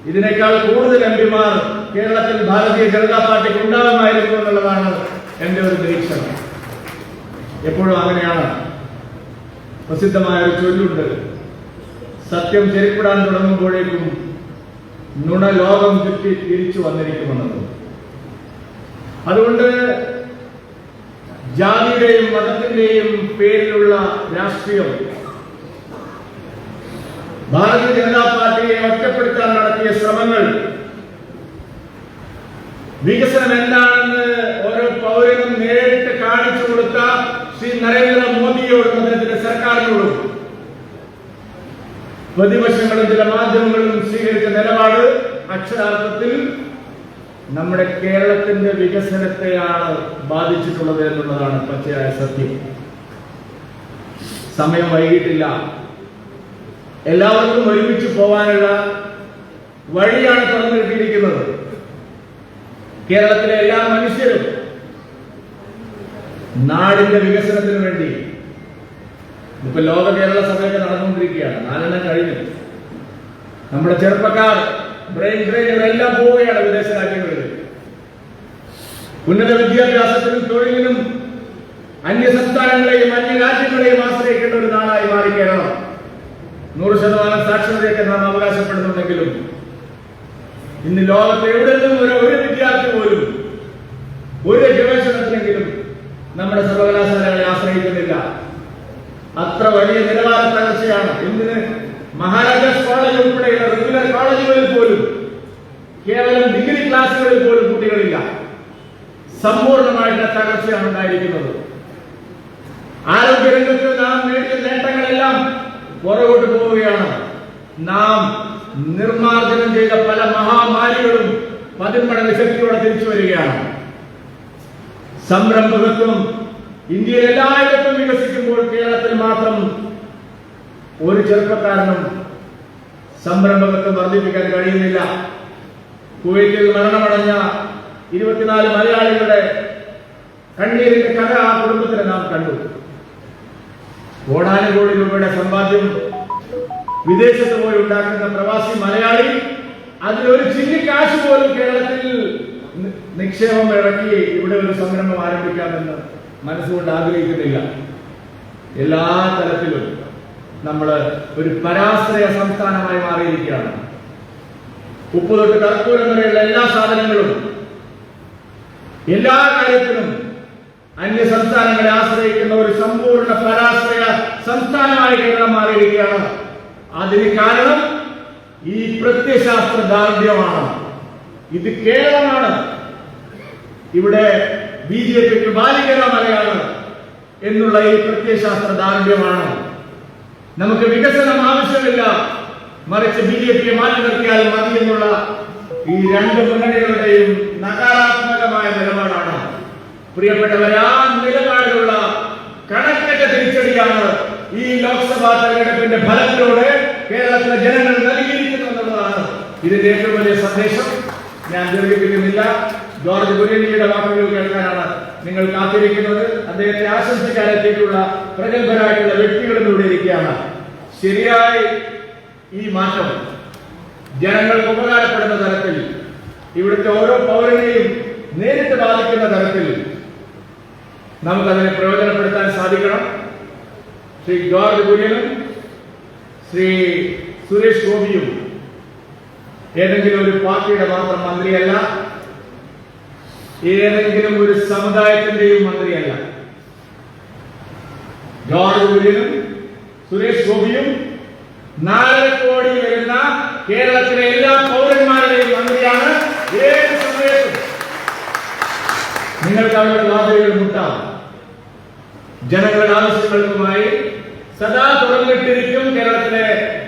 ഇതിനേക്കാൾ കൂടുതൽ MP-മാർ കേരളത്തിൽ ഭാരതീയ ജനതാ പാർട്ടിക്ക് ഉണ്ടാകുമായിരുന്നു എന്നുള്ളതാണ് എന്റെ ഒരു നിരീക്ഷണം. എപ്പോഴും അങ്ങനെയാണ്. പ്രസിദ്ധമായ ഒരു ചൊല്ലുണ്ട്, സത്യം ചെരിപ്പിടാൻ തുടങ്ങുമ്പോഴേക്കും നുണ ലോകം ചുറ്റി തിരിച്ചു വന്നിരിക്കുമെന്നത്. അതുകൊണ്ട് ജാതിയുടെയും മതത്തിന്റെയും പേരിലുള്ള രാഷ്ട്രീയം ഭാരതീയ ജനതാ പാർട്ടിയെ ഒറ്റപ്പെടുത്താൻ നടത്തിയ ശ്രമങ്ങൾ വികസനം എന്താണെന്ന് ഓരോ പൗരനും നേരിട്ട് കാണിച്ചു കൊടുത്ത ശ്രീ നരേന്ദ്രമോദിയോടും അദ്ദേഹത്തിന്റെ സർക്കാരിനോടും പ്രതിപക്ഷങ്ങളും ചില മാധ്യമങ്ങളും സ്വീകരിച്ച നിലപാട് അക്ഷരാർത്ഥത്തിൽ നമ്മുടെ കേരളത്തിന്റെ വികസനത്തെയാണ് ബാധിച്ചിട്ടുള്ളത് എന്നുള്ളതാണ് പച്ചയായ സത്യം. സമയം വൈകിട്ടില്ല. എല്ലാവർക്കും ഒരുമിച്ച് പോകാനുള്ള വഴിയാണ് തുറന്നു കിട്ടിയിരിക്കുന്നത്. കേരളത്തിലെ എല്ലാ മനുഷ്യരും നാടിന്റെ വികസനത്തിന് വേണ്ടി ഇപ്പൊ ലോക കേരള സഭയൊക്കെ നടന്നുകൊണ്ടിരിക്കുകയാണ്. 4 കഴിഞ്ഞു. നമ്മുടെ ചെറുപ്പക്കാർ ബ്രെയിൻ ട്രെയിനുകളെല്ലാം പോവുകയാണ് വിദേശ രാജ്യങ്ങളിൽ. ഉന്നത വിദ്യാഭ്യാസത്തിനും തൊഴിലിനും അന്യ സംസ്ഥാനങ്ങളെയും അന്യ രാജ്യങ്ങളെയും ആശ്രയിക്കേണ്ട ഒരു നാടായി മാറി കേരളം. 100% സാക്ഷരതയൊക്കെ നാം അവകാശപ്പെടുന്നുണ്ടെങ്കിലും ഇന്ന് ലോകത്ത് എവിടെയും ഒരു വിദ്യാർത്ഥി പോലും ഒരു ഗവേഷണത്തിനെങ്കിലും നമ്മുടെ സർവകലാശാലകളെ ആശ്രയിക്കുന്നില്ല. അത്ര വലിയ നിലവാര തകർച്ചയാണ്. ഇന്ന് മഹാരാജാസ് കോളേജ് ഉൾപ്പെടെയുള്ള റെഗുലർ കോളേജുകളിൽ പോലും കേവലം ഡിഗ്രി ക്ലാസുകളിൽ പോലും കുട്ടികളില്ല. സമ്പൂർണമായിട്ടുള്ള തകർച്ചയാണ് ഉണ്ടായിരിക്കുന്നത്. ആരോഗ്യരംഗത്ത് നാം നേടിയ നേട്ടങ്ങളെല്ലാം പുറകോട്ട് പോവുകയാണ്. നാം നിർമ്മാർജ്ജനം ചെയ്ത പല മഹാമാരികളും 10 മടങ്ങ് ശക്തിയോടെ തിരിച്ചു വരികയാണ്. സംരംഭകത്വം ഇന്ത്യയിൽ എല്ലായിടത്തും വികസിക്കുമ്പോൾ കേരളത്തിൽ മാത്രം ഒരു ചെറുപ്പക്കാരനും സംരംഭകത്വം വർദ്ധിപ്പിക്കാൻ കഴിയുന്നില്ല. കുവൈറ്റിൽ മരണമടഞ്ഞ 24 മലയാളികളുടെ കണ്ണീരിന്റെ കഥ ആ കുടുംബത്തിന് നാം കണ്ടു. കോടാനുകോടി രൂപയുടെ സമ്പാദ്യം വിദേശത്ത് പോയി ഉണ്ടാക്കുന്ന പ്രവാസി മലയാളി അതിലൊരു ചില്ലിക്കാശ് പോലും കേരളത്തിൽ നിക്ഷേപം ഇറക്കി ഇവിടെ ഒരു സംരംഭം ആരംഭിക്കാമെന്ന് മനസ്സുകൊണ്ട് ആഗ്രഹിക്കുന്നില്ല. എല്ലാ തലത്തിലും നമ്മൾ ഒരു പരാശ്രയ സംസ്ഥാനമായി മാറിയിരിക്കുകയാണ്. ഉപ്പ് തൊട്ട് കർപ്പൂരം വരെയുള്ള എല്ലാ സാധനങ്ങളും എല്ലാ കാര്യത്തിലും അന്യ സംസ്ഥാനങ്ങളെ ആശ്രയിക്കുന്ന ഒരു സമ്പൂർണ്ണ പരാശ്രയ സംസ്ഥാനമായി കേരളം മാറിയിരിക്കുകയാണ്. അതിന് കാരണം ഈ പ്രത്യയശാസ്ത്ര ദാർഢ്യമാണ്. ഇത് കേരളമാണ്. ഇവിടെ BJPക്ക് ബാലികര മലയാണ് എന്നുള്ള ഈ പ്രത്യയശാസ്ത്ര ദാർഢ്യമാണ്. നമുക്ക് വികസനം ആവശ്യമില്ല, മറിച്ച് BJPയെ മാറ്റി നിർത്തിയാൽ മതി എന്നുള്ള ഈ 2 മുന്നണികളുടെയും നകാരാത്മകമായ നിലപാടാണ്. പ്രിയപ്പെട്ടവരെ, ആ നിലപാടിലുള്ള കണക്കറ്റ തിരിച്ചടിയാണ് ഈ ലോക്സഭാ തെരഞ്ഞെടുപ്പിന്റെ ഫലത്തിലൂടെ കേരളത്തിലെ ജനങ്ങൾ നൽകിയിരിക്കുന്നു എന്നുള്ളതാണ് ഇതിന്റെ ഏറ്റവും വലിയ സന്ദേശം. ഞാൻ ദീർഘിപ്പിക്കുന്നില്ല. ജോർജ് കുര്യൻജിയുടെ വാക്കുകൾ കേൾക്കാനാണ് നിങ്ങൾ കാത്തിരിക്കുന്നത്. അദ്ദേഹത്തെ ആശംസിക്കാനെത്തിയിട്ടുള്ള പ്രഗത്ഭരായിട്ടുള്ള വ്യക്തികളും ഇവിടെ ഇരിക്കുകയാണ്. ശരിയായി ഈ മാറ്റം ജനങ്ങൾക്ക് ഉപകാരപ്പെടുന്ന തരത്തിൽ, ഇവിടുത്തെ ഓരോ പൗരനെയും നേരിട്ട് ബാധിക്കുന്ന തരത്തിൽ നമുക്കതിനെ പ്രയോജനപ്പെടുത്താൻ സാധിക്കണം. ശ്രീ ജോർജ് കുര്യനും ശ്രീ സുരേഷ് ഗോപിയും ഏതെങ്കിലും ഒരു പാർട്ടിയുടെ മാത്രം മന്ത്രിയല്ല, ഏതെങ്കിലും ഒരു സമുദായത്തിന്റെയും മന്ത്രിയല്ല. ജോർജ് കുര്യനും സുരേഷ് ഗോപിയും 4 കോടി വരുന്ന കേരളത്തിലെ എല്ലാ പൗരന്മാരുടെയും മന്ത്രിയാണ്. ഏത് സമയത്തും നിങ്ങൾക്ക് അവരുടെ വാതിലുകൾ മുട്ടാം. ജനങ്ങളുടെ ആവശ്യങ്ങൾക്കുമായി സദാ തുറന്നിട്ടിരിക്കും കേരളത്തിലെ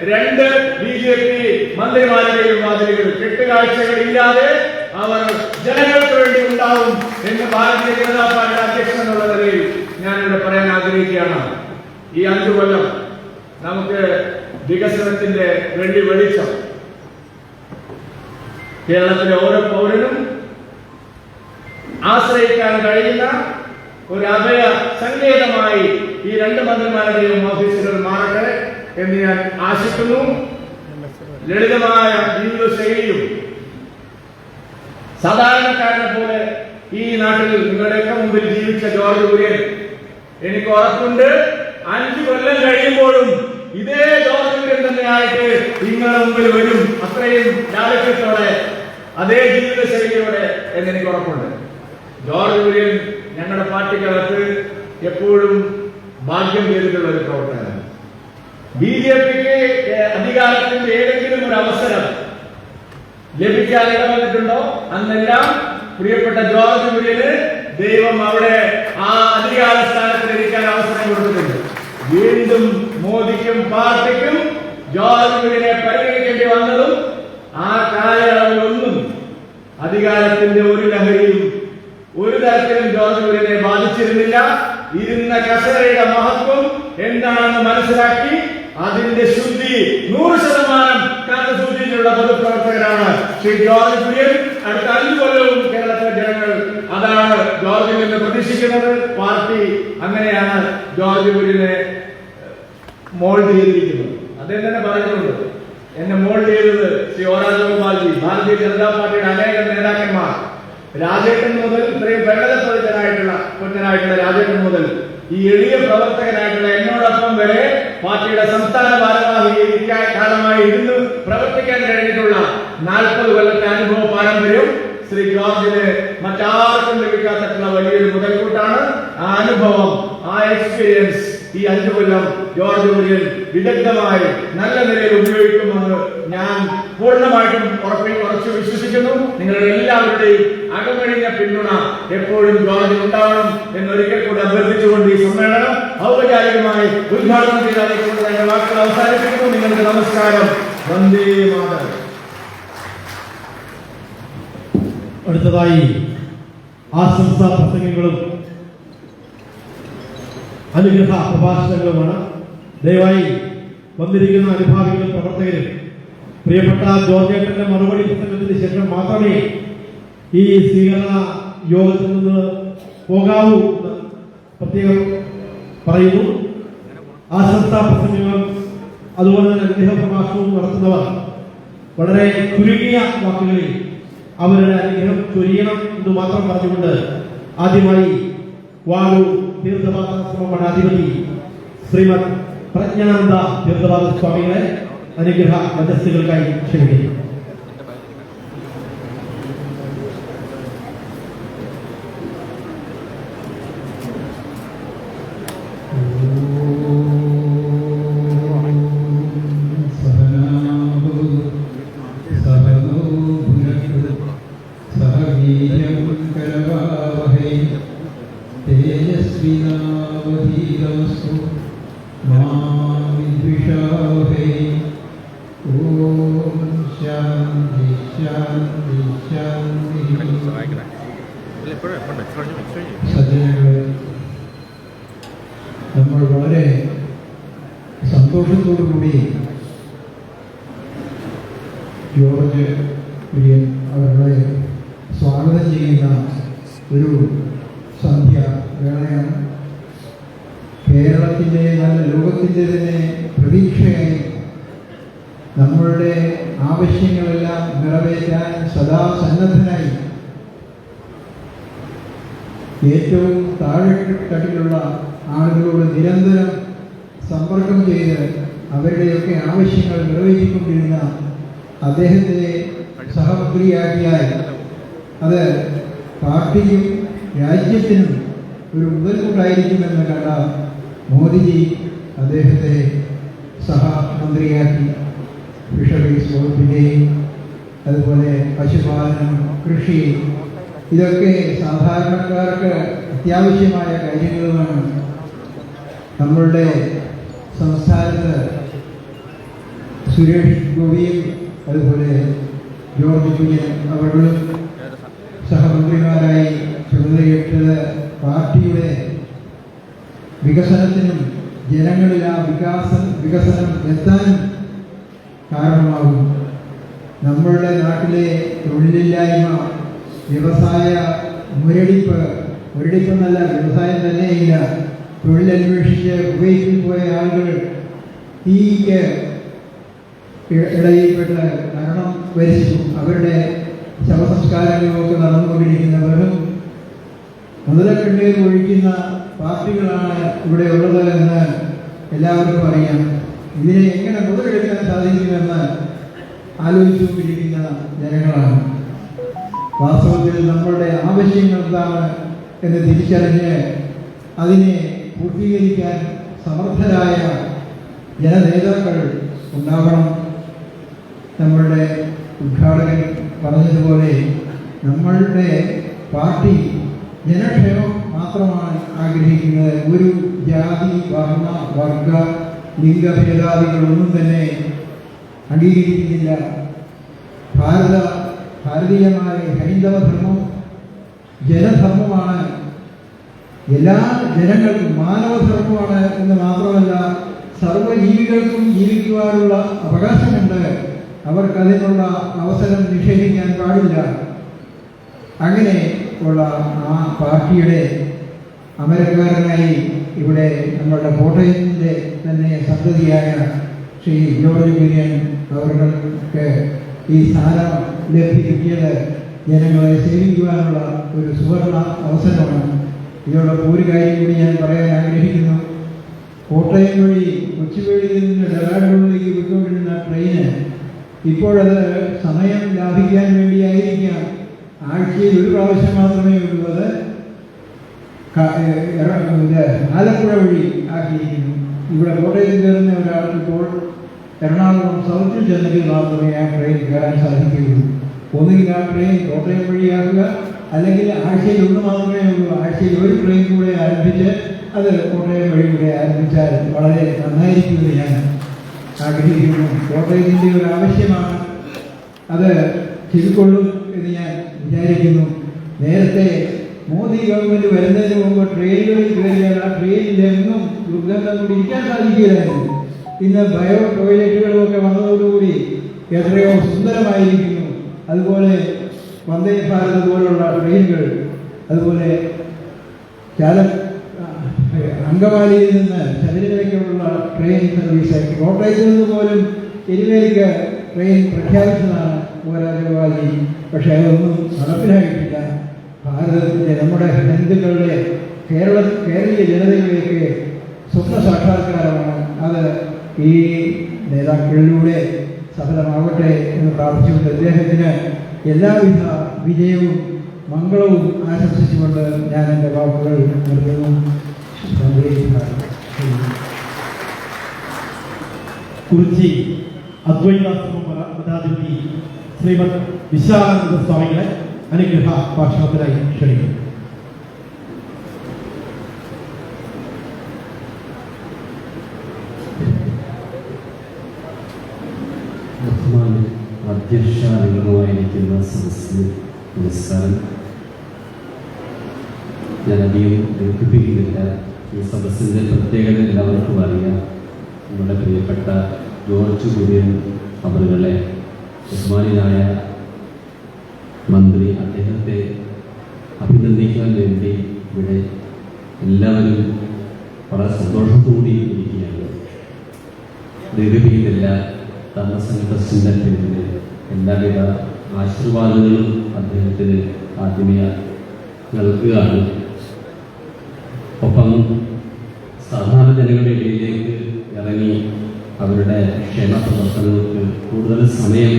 2 BJP മന്ത്രിമാരുടെയും വാതിലുകൾ. കെട്ടുകാഴ്ചകളില്ലാതെ അവർ ജനങ്ങൾക്ക് വേണ്ടി ഉണ്ടാവും എന്ന് ഭാരതീയ ജനതാ പാർട്ടി അധ്യക്ഷൻ എന്നുള്ള നിലയിൽ ഞാനിവിടെ പറയാൻ ആഗ്രഹിക്കുകയാണ്. ഈ 5 കൊല്ലം നമുക്ക് വികസനത്തിന്റെ വെള്ളി വെളിച്ചം കേരളത്തിലെ ഓരോ പൗരനും ആശ്രയിക്കാൻ കഴിയുന്ന ഒരു അഭയ സങ്കേതമായി ഈ 2 മന്ത്രിമാരുടെയും ഓഫീസുകൾ മാറട്ടെ എന്ന് ഞാൻ ആശിക്കുന്നു. ലളിതമായ ജീവിതശൈലിയും സാധാരണക്കാരനെ പോലെ ഈ നാട്ടിൽ നിങ്ങളുടെയൊക്കെ മുമ്പിൽ ജീവിച്ച ജോർജ് കുര്യൻ, എനിക്ക് ഉറപ്പുണ്ട് 5 കൊല്ലം കഴിയുമ്പോഴും ഇതേ ജോർജ് കുര്യൻ തന്നെയായിട്ട് നിങ്ങളുടെ മുമ്പിൽ വരും. അത്രയും ലാളിത്യത്തോടെ അതേ ജീവിതശൈലിയോടെ എന്നെനിക്ക് ഉറപ്പുണ്ട്. ജോർജ് കുര്യൻ ഞങ്ങളുടെ പാർട്ടിക്കകത്ത് എപ്പോഴും ഭാഗ്യം ചെയ്തിട്ടുള്ള ഒരു പ്രവർത്തകനാണ്. BJPക്ക് അധികാരത്തിന്റെ ഏതെങ്കിലും ഒരു അവസരം ലഭിക്കാൻ ഇടവന്നിട്ടുണ്ടോ അന്നെല്ലാം പ്രിയപ്പെട്ട ജോർജ് കുര്യന് ദൈവം അവിടെ ആ അധികാര സ്ഥാനത്തിലിരിക്കാൻ അവസരം കൊടുത്തിട്ടുണ്ട്. വീണ്ടും മോദിക്കും പാർട്ടിക്കും ജോർജ് കുര്യനെ പരിഗണിക്കേണ്ടി വന്നതും ആ കാലയളവിലൊന്നും അധികാരത്തിന്റെ ഒരു ലഹരിയും ഒരു തരത്തിലും ജോർജ് കുര്യനെ ബാധിച്ചിരുന്നില്ല. ഇരുന്ന കസേരയുടെ മഹത്വം എന്താണെന്ന് മനസ്സിലാക്കി അതിന്റെ ശുദ്ധി 100% കാത്തു സൂക്ഷിച്ചിട്ടുള്ള പൊതുപ്രവർത്തകരാണ് ശ്രീ ജോർജ് കുര്യൻ. അടുത്ത 5 കൊല്ലവും കേരളത്തിലെ ജനങ്ങൾ അതാണ് ജോർജിൽ നിന്ന് പ്രതീക്ഷിക്കുന്നത്. പാർട്ടി അങ്ങനെയാണ് ജോർജ് കുര്യനെ മോൾഡ് ചെയ്തിരിക്കുന്നത്. അദ്ദേഹം തന്നെ പറയുന്നുണ്ട്, എന്നെ മോൾഡ് ചെയ്തത് ശ്രീ ഒ രാജഗോപാൽജി, ഭാരതീയ ജനതാ പാർട്ടിയുടെ അനേകം നേതാക്കന്മാർ, രാജേട്ടൻ മുതൽ ഇത്രയും പൊന്നനായിട്ടുള്ള രാജേട്ടൻ മുതൽ ഈ എളിയ പ്രവർത്തകനായിട്ടുള്ള എന്നോടൊപ്പം വരെ പാർട്ടിയുടെ സംസ്ഥാന ഭാരവാഹി കാലമായി ഇരുന്ന് പ്രവർത്തിക്കാൻ കഴിഞ്ഞിട്ടുള്ള 40 കൊല്ലത്തെ അനുഭവ പാരമ്പര്യം ശ്രീ ജോർജിന് മറ്റാർക്കും ലഭിക്കാത്തിട്ടുള്ള വലിയൊരു മുതൽക്കൂട്ടാണ്. ആ അനുഭവം, ആ എക്സ്പീരിയൻസ് ഈ 5 കൊല്ലം ജോർജ് കുര്യൻ വിദഗ്ധമായി നല്ല നിലയിൽ ഉപയോഗിക്കുമെന്ന് ഞാൻ പൂർണ്ണമായിട്ടും ഉറച്ചു വിശ്വസിക്കുന്നു. നിങ്ങളുടെ എല്ലാവരുടെയും അകമഴിഞ്ഞ പിന്തുണ എപ്പോഴും ജോർജിന് ഉണ്ടാവണം എന്നൊരിക്കൽ കൂടി അഭ്യർത്ഥിച്ചുകൊണ്ട് ഈ സമ്മേളനം ഔപചാരികമായി ഉദ്ഘാടനം ചെയ്താൽ എന്റെ വാക്കുകൾ അവസാനിപ്പിക്കുന്നു. നിങ്ങൾക്ക് നമസ്കാരം. വന്ദേ മാതരം. അടുത്തതായി ആശംസാ പ്രസംഗങ്ങളും അനുഗ്രഹ പ്രഭാഷണങ്ങളുമാണ്. ദയവായി വന്നിരിക്കുന്ന അനുഭാവികളും പ്രവർത്തകരും പ്രിയപ്പെട്ട ജോർജേട്ടന്റെ മറുപടി പ്രസംഗത്തിന് ശേഷം മാത്രമേ ഈ സ്വീകരണ യോഗത്തിൽ നിന്ന് പോകാവൂ എന്ന് പ്രത്യേകം പറയുന്നു. ആശംസാ പ്രസംഗങ്ങളും അതുപോലെ തന്നെ അനുഗ്രഹ പ്രഭാഷണവും നടത്തുന്നവർ വളരെ ചുരുങ്ങിയ വാക്കുകളിൽ അവരുടെ അനുഗ്രഹം ചൊരിയണം എന്ന് മാത്രം പറഞ്ഞുകൊണ്ട് ആദ്യമായി വാഴൂർ തീർത്ഥപാദാശ്രമ മഠാധിപതി ശ്രീമദ് പ്രജ്ഞാനന്ദ തീർത്ഥപാദ സ്വാമികളെ അനുഗ്രഹ മജസ്സുകൾക്കായി ക്ഷണിക്കുന്നു. നമ്മൾ വളരെ സന്തോഷത്തോടുകൂടി ജോർജ് കുര്യൻ അവരുടെ സ്വാഗതം ചെയ്യുന്ന ഒരു സന്ധ്യ വേളയാണ്. കേരളത്തിൻ്റെ നല്ല ലോകത്തിൻ്റെ തന്നെ പ്രതീക്ഷയായി നമ്മളുടെ ആവശ്യങ്ങളെല്ലാം നിറവേറ്റാൻ സദാ സന്നദ്ധനായി ഏറ്റവും താഴെത്തട്ടിലുള്ള ആളുകളോട് നിരന്തരം സമ്പർക്കം ചെയ്ത് അവരുടെയൊക്കെ ആവശ്യങ്ങൾ നിറവേറ്റിക്കൊണ്ടിരുന്ന അദ്ദേഹത്തെ സഹമന്ത്രിയാക്കിയാൽ അത് പാർട്ടിക്കും രാജ്യത്തിനും ഒരു മുതൽക്കൂട്ടായിരിക്കുമെന്ന് കണ്ട മോദിജി അദ്ദേഹത്തെ സഹമന്ത്രിയാക്കി. ഫിഷറീസ് വകുപ്പിൻ്റെയും അതുപോലെ പശുപാലനം, കൃഷി, ഇതൊക്കെ സാധാരണക്കാർക്ക് അത്യാവശ്യമായ കാര്യങ്ങളുമാണ്. നമ്മളുടെ സംസ്ഥാനത്ത് സുരേഷ് ഗോപിയും അതുപോലെ ജോർജ് കുര്യൻ അവர்களுം സഹമന്ത്രിമാരായി ചുമതലയേറ്റത് പാർട്ടിയുടെ വികസനത്തിനും ജനങ്ങളിൽ ആ വികസനം എത്താനും കാരണമാകും. നമ്മളുടെ നാട്ടിലെ തൊഴിലില്ലായ്മ, വ്യവസായ മുരടിപ്പെന്നല്ല, വ്യവസായം തന്നെയില്ല. തൊഴിലന്വേഷിച്ച് കുവൈറ്റിൽ പോയ ആളുകൾ തീക്ക് ഇടയിൽപ്പെട്ട് മരണം വരിച്ചു. അവരുടെ ശവസംസ്കാരങ്ങളൊക്കെ നടന്നുകൊണ്ടിരിക്കുന്നവരും മുതലക്കണ്ണീർ ഒഴിക്കുന്ന പാർട്ടികളാണ് ഇവിടെ ഉള്ളത് എന്ന് എല്ലാവർക്കും അറിയാം. ഇതിനെ എങ്ങനെ മുതലെടുക്കാൻ സാധിക്കുമെന്ന് ആലോചിച്ചുകൊണ്ടിരിക്കുന്ന ജനങ്ങളാണ്. വാസ്തവത്തിൽ നമ്മളുടെ ആവശ്യങ്ങൾ എന്താണ് എന്ന് തിരിച്ചറിഞ്ഞ് അതിനെ പൂർത്തീകരിക്കാൻ സമർത്ഥരായ ജനനേതാക്കൾ ഉണ്ടാവണം. നമ്മളുടെ ഉദ്ഘാടകൻ പറഞ്ഞതുപോലെ നമ്മളുടെ പാർട്ടി ജനക്ഷേമം മാത്രമാണ് ആഗ്രഹിക്കുന്നത്. ഒരു ജാതി, വർണ്ണ, വർഗ, ലിംഗഭേദാദികളൊന്നും തന്നെ അംഗീകരിക്കുന്നില്ല. ഭാരതീയമായ ഹൈന്ദവ ധർമ്മം ജനധർമ്മമാണ്. എല്ലാ ജനങ്ങൾക്കും മാനവധർമ്മമാണ് എന്ന് മാത്രമല്ല, സർവ്വജീവികൾക്കും ജീവിക്കുവാനുള്ള അവകാശമുണ്ട്. അവർക്കതിനുള്ള അവസരം നിഷേധിക്കാൻ പാടില്ല. അങ്ങനെ ഉള്ള ആ പാർട്ടിയുടെ അമരക്കാരനായി ഇവിടെ നമ്മളുടെ കോട്ടയത്തിൻ്റെ തന്നെ സന്തതിയായ ശ്രീ ജോർജ് കുര്യൻ അവർക്ക് ഈ സ്ഥാനം ലഭിക്കിയത് ജനങ്ങളെ സേവിക്കുവാനുള്ള ഒരു സുവർണ അവസരമാണ്. ഇതോടൊപ്പം ഒരു കാര്യം കൂടി ഞാൻ പറയാൻ ആഗ്രഹിക്കുന്നു. കോട്ടയം വഴി കൊച്ചുവേളിയിൽ നിന്ന് ഡെറാഡൂണിലേക്ക് പോയിക്കൊണ്ടിരുന്ന ട്രെയിന് ഇപ്പോഴത് സമയം ലാഭിക്കാൻ വേണ്ടിയായിരിക്കാം ആഴ്ചയിൽ ഒരു പ്രാവശ്യം മാത്രമേ ഉള്ളൂ. അത് ആലപ്പുഴ വഴി ആക്കിയിരിക്കുന്നു. ഇവിടെ കോട്ടയത്തിൽ കയറുന്ന ഒരാൾക്ക് ഇപ്പോൾ എറണാകുളം സൗത്തിൽ ചെന്നെങ്കിൽ മാത്രമേ ആ ട്രെയിൻ കയറാൻ സാധിക്കുകയുള്ളൂ. ഒന്നുകിൽ ആ ട്രെയിൻ കോട്ടയം വഴിയാക്കുക, അല്ലെങ്കിൽ ആഴ്ചയിൽ ഒന്ന് മാത്രമേ ഉള്ളൂ. ആഴ്ചയിൽ ഒരു ട്രെയിൻ കൂടെ ആരംഭിച്ച് അത് കോട്ടയം വഴി കൂടെ ആരംഭിച്ചാൽ വളരെ നന്നായിരിക്കുമെന്ന് ഞാൻ ആഗ്രഹിക്കുന്നു. കോട്ടയത്തിൻ്റെ ഒരു ആവശ്യമാണ്, അത് ചെവിക്കൊള്ളും എന്ന് ഞാൻ വിചാരിക്കുന്നു. നേരത്തെ മോദി ഗവൺമെൻറ് വരുന്നതിന് മുമ്പ് ട്രെയിനുകളിൽ കയറിയാൽ ആ ട്രെയിനിലെങ്ങും ദുർഗന്ധം കൊണ്ട് ഇരിക്കാൻ സാധിക്കില്ലായിരുന്നു. ഇന്ന് ബയോ ടോയ്ലറ്റുകളുമൊക്കെ വന്നതോടുകൂടി എത്രയോ സുന്ദരമായിരിക്കുന്നു. അതുപോലെ വന്ദേ ഭാരത് പോലുള്ള ട്രെയിനുകൾ, അതുപോലെ അങ്കമാലിയിൽ നിന്ന് ശബരിമലയ്ക്കുള്ള ട്രെയിൻ സർവീസ്, കോട്ടയത്തിൽ നിന്ന് പോലും എരുമേലിക്ക് ട്രെയിൻ പ്രഖ്യാപിച്ചതാണ് രാജഗോപാൽജി. പക്ഷേ അതൊന്നും നടപ്പിലായിട്ടില്ല. ഭാരതത്തിൻ്റെ നമ്മുടെ ഹിന്ദുക്കളുടെ കേരളീയ ജനതയിലേക്ക് സ്വപ്ന സാക്ഷാത്കാരമാണ്. അത് ഈ നേതാക്കളിലൂടെ സഫലമാവട്ടെ എന്ന് പ്രാർത്ഥിച്ചുകൊണ്ട് അദ്ദേഹത്തിന് എല്ലാവിധ വിജയവും മംഗളവും ആശംസിച്ചുകൊണ്ട് ഞാൻ എൻ്റെ വാക്കുകൾ നിർത്തുന്നു. കുറിച്ചി അദ്വൈതാശ്രമ മഠാധിപതി ശ്രീമദ് വിശാലാനന്ദ സ്വാമികളെ അനുഗ്രഹ ഭാഷണത്തിനായി ക്ഷണിക്കുന്നു. അധ്യക്ഷാംഗമായിരിക്കുന്ന സദസ്സിന് നമസ്കാരം. ഞാൻ അധികം ദീർഘിപ്പിക്കുന്നില്ല. ഈ സദസ്സിൻ്റെ പ്രത്യേകത എല്ലാവർക്കും അറിയാം. നമ്മുടെ പ്രിയപ്പെട്ട ജോർജ് കുര്യൻ അവരുകളെ ബഹുമാനായ മന്ത്രി അദ്ദേഹത്തെ അഭിനന്ദിക്കാൻ വേണ്ടി ഇവിടെ എല്ലാവരും വളരെ സന്തോഷത്തോടെ ഇരിക്കുകയാണ്. ദീർഘിപ്പിക്കുന്നില്ല. ധർമ്മസംഘ ട്രസ്റ്റിൻ്റെ പേരിൽ എല്ലാവിധ ആശീർവാദങ്ങളും അദ്ദേഹത്തിന് ആദ്യമേ നൽകുകയാണ്. ഒപ്പം സാധാരണ ജനങ്ങളുടെ ഇടയിലേക്ക് ഇറങ്ങി അവരുടെ ക്ഷേമ പ്രവർത്തനങ്ങൾക്ക് കൂടുതൽ സമയം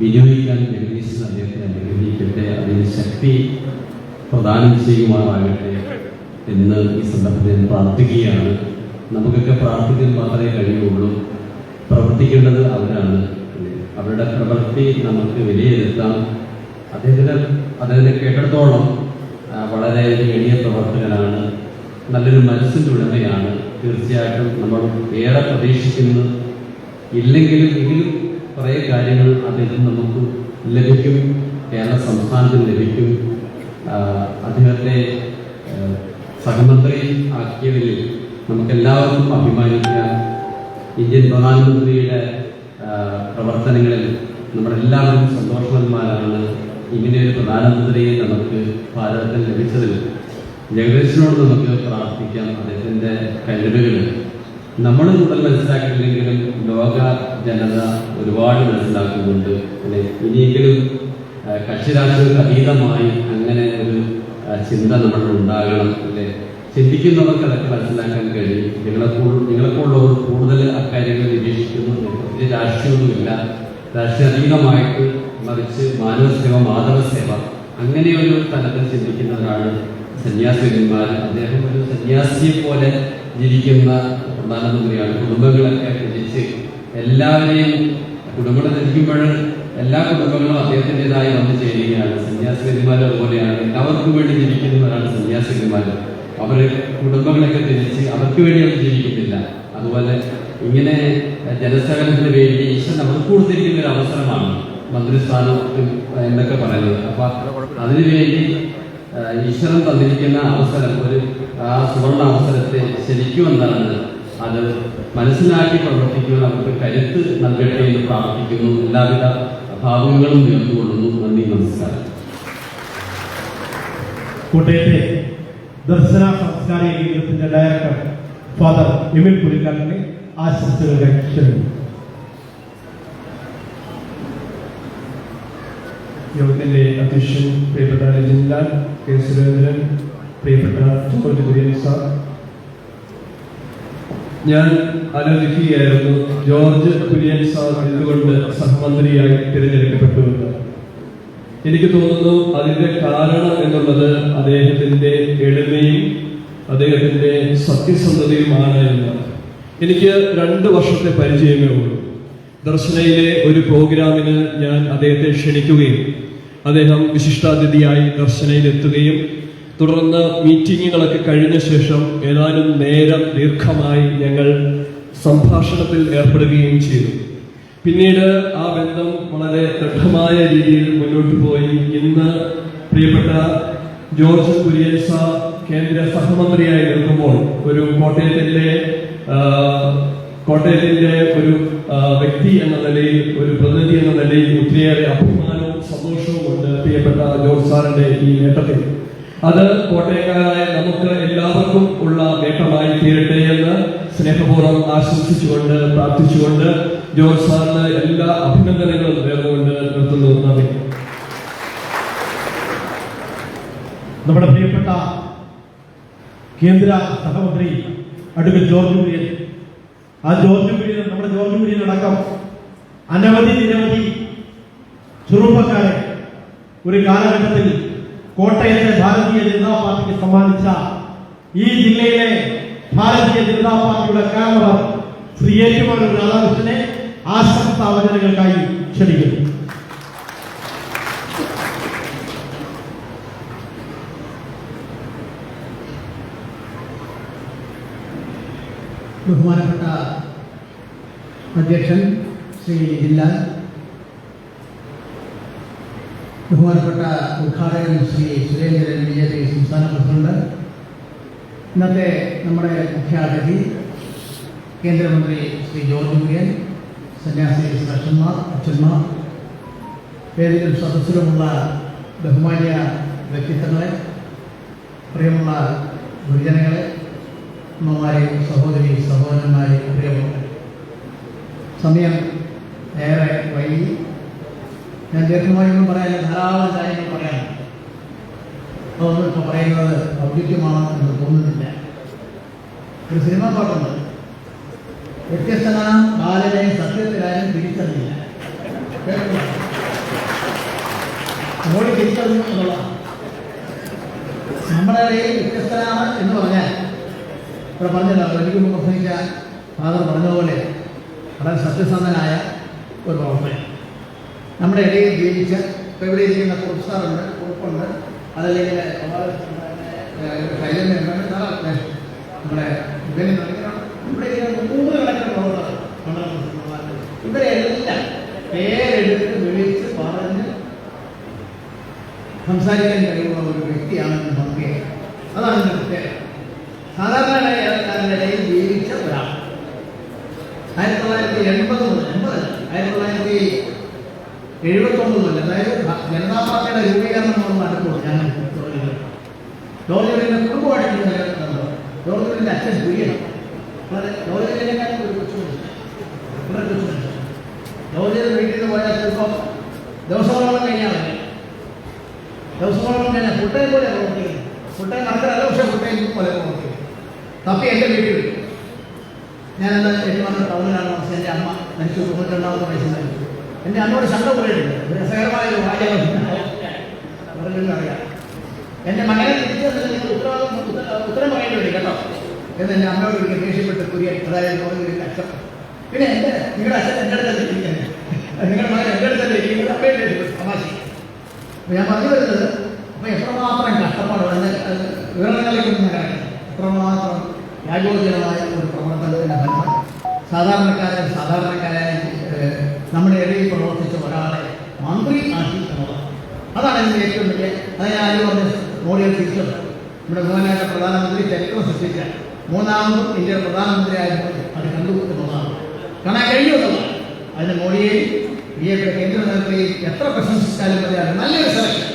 വിനിയോഗിക്കാൻ ജഗദീശൻ അദ്ദേഹത്തെ അനുഗ്രഹിക്കട്ടെ, അതിന് ശക്തി പ്രദാനം ചെയ്യുമാറാകട്ടെ എന്ന് ഈ സന്ദർഭത്തിൽ പ്രാർത്ഥിക്കുകയാണ്. നമുക്കൊക്കെ പ്രാർത്ഥിക്കാൻ മാത്രമേ കഴിയുള്ളൂ. പ്രവർത്തിക്കേണ്ടത് അവരാണ്. അവരുടെ പ്രവൃത്തി നമുക്ക് വിലയിരുത്താം. അദ്ദേഹത്തെ കേട്ടിടത്തോളം വളരെ എളിയ പ്രവർത്തകനാണ്, നല്ലൊരു മനസ്സിൻ്റെ ഉടമയാണ്. തീർച്ചയായിട്ടും നമ്മൾ ഏറെ പ്രതീക്ഷിക്കുന്നു. ഇല്ലെങ്കിലും എങ്കിലും കുറേ കാര്യങ്ങൾ അദ്ദേഹം നമുക്ക് ലഭിക്കും, കേരള സംസ്ഥാനത്തിന് ലഭിക്കും. അദ്ദേഹത്തെ സഹമന്ത്രി ആക്കിയതിൽ നമുക്കെല്ലാവർക്കും അഭിമാനിക്കാം. ഇന്ത്യൻ പ്രധാനമന്ത്രിയുടെ പ്രവർത്തനങ്ങളിൽ നമ്മളെല്ലാവരും സന്തോഷവാന്മാരാണ്. ഇങ്ങനെയൊരു പ്രധാനമന്ത്രിയെ നമുക്ക് ഭാരതത്തിൽ ലഭിച്ചതിൽ ജഗദീശനോട് നമുക്ക് പ്രാർത്ഥിക്കാം. അദ്ദേഹത്തിൻ്റെ കഴിവുകൾ നമ്മൾ കൂടുതൽ മനസ്സിലാക്കിയില്ലെങ്കിലും ലോക ജനത ഒരുപാട് മനസ്സിലാക്കുന്നുണ്ട്. അല്ലെ, ഇനിയെങ്കിലും കക്ഷിരാഷ്ട്രീയങ്ങൾക്ക് അതീതമായി അങ്ങനെ ഒരു ചിന്ത നമ്മളിൽ ഉണ്ടാകണം. അല്ലെ, ചിന്തിക്കുന്നവർക്ക് അതൊക്കെ മനസ്സിലാക്കാൻ കഴിയും. നിങ്ങളെപ്പോലുള്ളവർ കൂടുതൽ അക്കാര്യങ്ങൾ നിരീക്ഷിക്കുന്നു. പ്രത്യേകിച്ച് രാഷ്ട്രീയമൊന്നുമില്ല, രാഷ്ട്രീയതീതമായിട്ട് മറിച്ച് മാനവസേവ, മാധവസേവ അങ്ങനെ ഒരു തലത്തിൽ ചിന്തിക്കുന്നവരാണ് സന്യാസികന്മാർ. അദ്ദേഹം ഒരു സന്യാസിയെ പോലെ ജീവിക്കുന്ന പ്രധാനമന്ത്രിയാണ്. കുടുംബങ്ങളൊക്കെ ത്യജിച്ച് എല്ലാവരെയും കുടുംബങ്ങൾ ത്യജിക്കുമ്പോൾ എല്ലാ കുടുംബങ്ങളും അദ്ദേഹത്തിൻ്റെതായി വന്നു ചേരുകയാണ്. സന്യാസികന്മാർ അതുപോലെയാണ്, എല്ലാവർക്കും വേണ്ടി ജീവിക്കുന്നവരാണ് സന്യാസികന്മാർ. അവർ കുടുംബങ്ങളൊക്കെ ത്യജിച്ച് അവർക്ക് വേണ്ടി അവർ ജീവിക്കുന്നില്ല. അതുപോലെ ഇങ്ങനെ ജനസേവനത്തിന് വേണ്ടി ഈശ്വരൻ അവർക്ക് കൊടുത്തിരിക്കുന്ന ഒരു അവസരമാണ് മന്ത്രിസ്ഥാനം എന്നൊക്കെ പറയുന്നത്. അപ്പൊ അതിനുവേണ്ടി ഈശ്വരൻ തന്നിരിക്കുന്ന അവസരം, ഒരു ആ സുവർണ അവസരത്തെ ശരിക്കും എന്താണ് അത് മനസ്സിലാക്കി പ്രവർത്തിക്കുവാൻ അവർക്ക് കരുത്ത് നൽകട്ടെ എന്ന് പ്രാർത്ഥിക്കുന്നു. എല്ലാവിധ ഭാവങ്ങളും നേർന്നുകൊള്ളുന്നു. നന്ദി, നമസ്കാരം. കോട്ടയത്തെ ദർശന സംസ്കാരിക കേന്ദ്രത്തിന്റെ ഡയറക്ടർ ഫാദർ എമിൽ പുലിക്കാരനെ ആശംസകളുടെ ക്ഷണിക്കുന്നു. യോഗത്തിന്റെ അധ്യക്ഷൻ പ്രിയപ്പെട്ട രജൻലാൽ കെ സുരേന്ദ്രൻ, പ്രിയപ്പെട്ട ജോർജ് കുര്യൻ സാർ, ഞാൻ ആലോചിക്കുകയായിരുന്നു ജോർജ് കുര്യൻ സാർ എന്തുകൊണ്ട് സഹമന്ത്രിയായി തിരഞ്ഞെടുക്കപ്പെട്ടുവെന്ന്. എനിക്ക് തോന്നുന്നു അതിന്റെ കാരണം എന്നുള്ളത് അദ്ദേഹത്തിന്റെ എളിമയും അദ്ദേഹത്തിന്റെ സത്യസന്ധതയുമാണ് എന്ന്. എനിക്ക് 2 വർഷത്തെ പരിചയമേ ഉള്ളൂ. ദർശനയിലെ ഒരു പ്രോഗ്രാമിന് ഞാൻ അദ്ദേഹത്തെ ക്ഷണിക്കുകയും അദ്ദേഹം വിശിഷ്ടാതിഥിയായി ദർശനയിൽ എത്തുകയും തുടർന്ന് മീറ്റിങ്ങുകളൊക്കെ കഴിഞ്ഞ ശേഷം ഏതാനും നേരം ദീർഘമായി ഞങ്ങൾ സംഭാഷണത്തിൽ ഏർപ്പെടുകയും ചെയ്തു. പിന്നീട് ആ ബന്ധം വളരെ ദൃഢമായ രീതിയിൽ മുന്നോട്ട് പോയി. ഇന്ന് പ്രിയപ്പെട്ട ജോർജ് കുര്യൻ സാർ കേന്ദ്ര സഹമന്ത്രിയായി നിൽക്കുമ്പോൾ ഒരു കോട്ടയത്തിന്റെ ഒരു വ്യക്തി എന്ന നിലയിൽ, ഒരു പ്രതിനിധി എന്ന നിലയിൽ ഒത്തിരിയേറെ അഭിമാനവും സന്തോഷവും ഉണ്ട് പ്രിയപ്പെട്ട ജോർജ് സാറിന്റെ ഈ നേട്ടത്തിൽ. അത് കോട്ടയക്കാരായ നമുക്ക് എല്ലാവർക്കും ഉള്ള നേട്ടമായി തീരട്ടെ എന്ന് സ്നേഹപൂർവ്വം ആശംസിച്ചുകൊണ്ട് പ്രാർത്ഥിച്ചുകൊണ്ട് ജോർജ് സാറിന് എല്ലാ അഭിനന്ദനങ്ങളും നേർന്നുകൊണ്ട് നിർത്തുന്നു. നന്ദി. നമ്മുടെ പ്രിയപ്പെട്ട കേന്ദ്ര സഹമന്ത്രി അഡ്വക്കേറ്റ് ജോർജ് കുര്യൻ, ആ ജോർജ് കുര്യൻ അടക്കം നിരവധി ചെറുപ്പക്കാരെ ഒരു കാലഘട്ടത്തിൽ കോട്ടയത്തെ ഭാരതീയ ജനതാ പാർട്ടിക്ക് സമ്മാനിച്ച ഈ ജില്ലയിലെ ഭാരതീയ ജനതാ പാർട്ടിയുടെ കാരണവർ ശ്രീ ഏറ്റുമാനൂർ രാധാകൃഷ്ണനെ ആശംസാവചനങ്ങൾക്കായി ക്ഷണിക്കുന്നു. ബഹുമാനപ്പെട്ട അധ്യക്ഷൻ ശ്രീ ജില്ലാൽ, ബഹുമാനപ്പെട്ട ഉദ്ഘാടകൻ ശ്രീ സുരേന്ദ്രൻ BJP സംസ്ഥാന പ്രസിഡന്റ്, ഇന്നത്തെ നമ്മുടെ മുഖ്യാതിഥി കേന്ദ്രമന്ത്രി ശ്രീ ജോർജ് കുര്യൻ, സന്യാസി ശ്രേഷ്ഠന്മാർ, അച്ഛന്മാർ, വേദിയിലും സദസ്സിലുമുള്ള ബഹുമാന്യ വ്യക്തിത്വങ്ങളെ, പ്രിയമുള്ള ഗുരുജനങ്ങളെ, അമ്മമാരെ, സഹോദരന്മാരെ, പ്രിയമുള്ള, സമയം ഏറെ വൈകി. ഞാൻ ദീർഘമായൊന്നും പറയാനില്ല, ധാരാളം കാര്യങ്ങൾ പറയാനുണ്ട്. അതൊന്നും ഇപ്പോൾ പറയുന്നത് ഔദ്യോഗികമാണെന്ന് തോന്നുന്നില്ല. ഒരു സിനിമ പാട്ടുണ്ട്, വ്യത്യസ്തനാം ബാലനെ സത്യത്തിലാരും തിരിച്ചറിയില്ല. മോളി തിരിച്ചറിഞ്ഞു എന്നുള്ളതാണ്. നമ്മുടെ ഇടയിൽ വ്യത്യസ്തനാണ് എന്ന് പറഞ്ഞാൽ ഇവിടെ പറഞ്ഞല്ലോ, എനിക്ക് മുമ്പ് പ്രസംഗിച്ച ഫാദർ പറഞ്ഞതുപോലെ വളരെ സത്യസന്ധനായ ഒരു പ്രവർത്തനം നമ്മുടെ ഇടയിൽ ജീവിച്ച, ഇപ്പോൾ ഇവിടെ ഇരിക്കുന്ന കുറുപ്സാറുണ്ട്, കുറുപ്പുണ്ട്, അതല്ലെങ്കിൽ ശൈലനുണ്ട്, നമ്മുടെ ഇവിടെ ഇരിക്കുന്ന 100 കണക്കിന് പ്രവർത്തകർ, ഇവരെല്ലാം പേരെടുത്ത് വിളിച്ച് പറഞ്ഞ് സംസാരിക്കാൻ കഴിയുന്ന ഒരു വ്യക്തിയാണ് മന്ത്രി. അതാണ് എൻ്റെ പ്രത്യേകത. സാധാരണക്കാരുടെ ഇടയിൽ ജീവിച്ച ഒരാൾ. 1980 മുതൽ 1979 മുതൽ, അതായത് ജനതാ പാർട്ടിയുടെ രൂപീകരണം നടക്കുമ്പോൾ ഞാൻ ജോർജ് കുര്യൻ്റെ കുടുംബമായിട്ട് നിലനിൽക്കുന്നത്. ജോർജ് കുര്യൻ്റെ അച്ഛൻ കുര്യൻ, ജോർജ് കുര്യനെക്കാളും ഒരു കൊച്ചുണ്ട്, വളരെ കൊച്ചുണ്ട്. ജോർജ് വീട്ടിൽ നിന്ന് പോയാൽ ചിലപ്പോൾ ദിവസങ്ങളോളം കഴിഞ്ഞാൽ ഫുൾടൈം പോലെ പ്രവർത്തിക്കുന്നത്. ഫുൾടൈം നടക്കാനല്ല, പക്ഷേ ഫുൾടൈം പോലെ പ്രവർത്തിക്കുന്നത്. തപ്പി എൻ്റെ വീട്ടിൽ ഞാനെന്താ ഏറ്റുമാനൂർ ടൗണിലാണ് താമസിച്ചത്. എൻ്റെ അമ്മ എനിക്ക് 92ാമത്തെ വയസ്സിലായിരുന്നു. എൻ്റെ അമ്മയോട് ശണ്ട പോയിട്ടുണ്ട്. ഒരു രസകരമായ ഒരു വാചകം അറിയാം. എൻ്റെ മകനെ തിരിച്ചു നിങ്ങൾ ഉത്തരം പറയേണ്ടി വരും കേട്ടോ എന്ന് എൻ്റെ അമ്മയോട് എനിക്ക് ദേഷ്യപ്പെട്ട് കുര്യൻ, അതായത് ജോർജിൻ്റെ അച്ഛൻ. പിന്നെ നിങ്ങളുടെ അച്ഛൻ എൻ്റെ അടുത്തല്ലേ ഇരിക്കുന്നത്, നിങ്ങളുടെ മകൻ എൻ്റെ അടുത്തല്ലേ ഇരിക്കുന്നത്, അമ്മയെ ദേഷ്യപ്പെട്ടു തമാശ. അപ്പോൾ ഞാൻ പറഞ്ഞു വരുന്നത്, അപ്പോൾ എത്രമാത്രം കഷ്ടപ്പാട് വിവരണങ്ങളിലേക്കൊന്നും ഞാൻ എത്രമാത്രം യാഗോചിതമായ ഒരു പ്രവർത്തനത്തിൻ്റെ ഫലം സാധാരണക്കാരായ നമ്മുടെ ഇടയിൽ പ്രവർത്തിച്ച ഒരാളെ മന്ത്രി ആക്കി എന്നുള്ളത്. അതാണ് ഇതിൻ്റെ ഏറ്റവും വലിയ. അത് ഞാൻ പറഞ്ഞ മോഡിയെ തിരിച്ചത് നമ്മുടെ ബഹുമാനായ പ്രധാനമന്ത്രി ചരിത്രം സൃഷ്ടിച്ച 3ാമതും ഇന്ത്യയുടെ പ്രധാനമന്ത്രിയായപ്പോൾ അത് കണ്ടു എന്നുള്ളതാണ്, കാണാൻ കഴിയും എന്നുള്ളതാണ്. അതിന് മോഡിയെയും BJP കേന്ദ്ര നേതൃത്വത്തെയും എത്ര പ്രശംസിച്ചാലും മതിയാണ്. നല്ലൊരു സെലക്ഷൻ.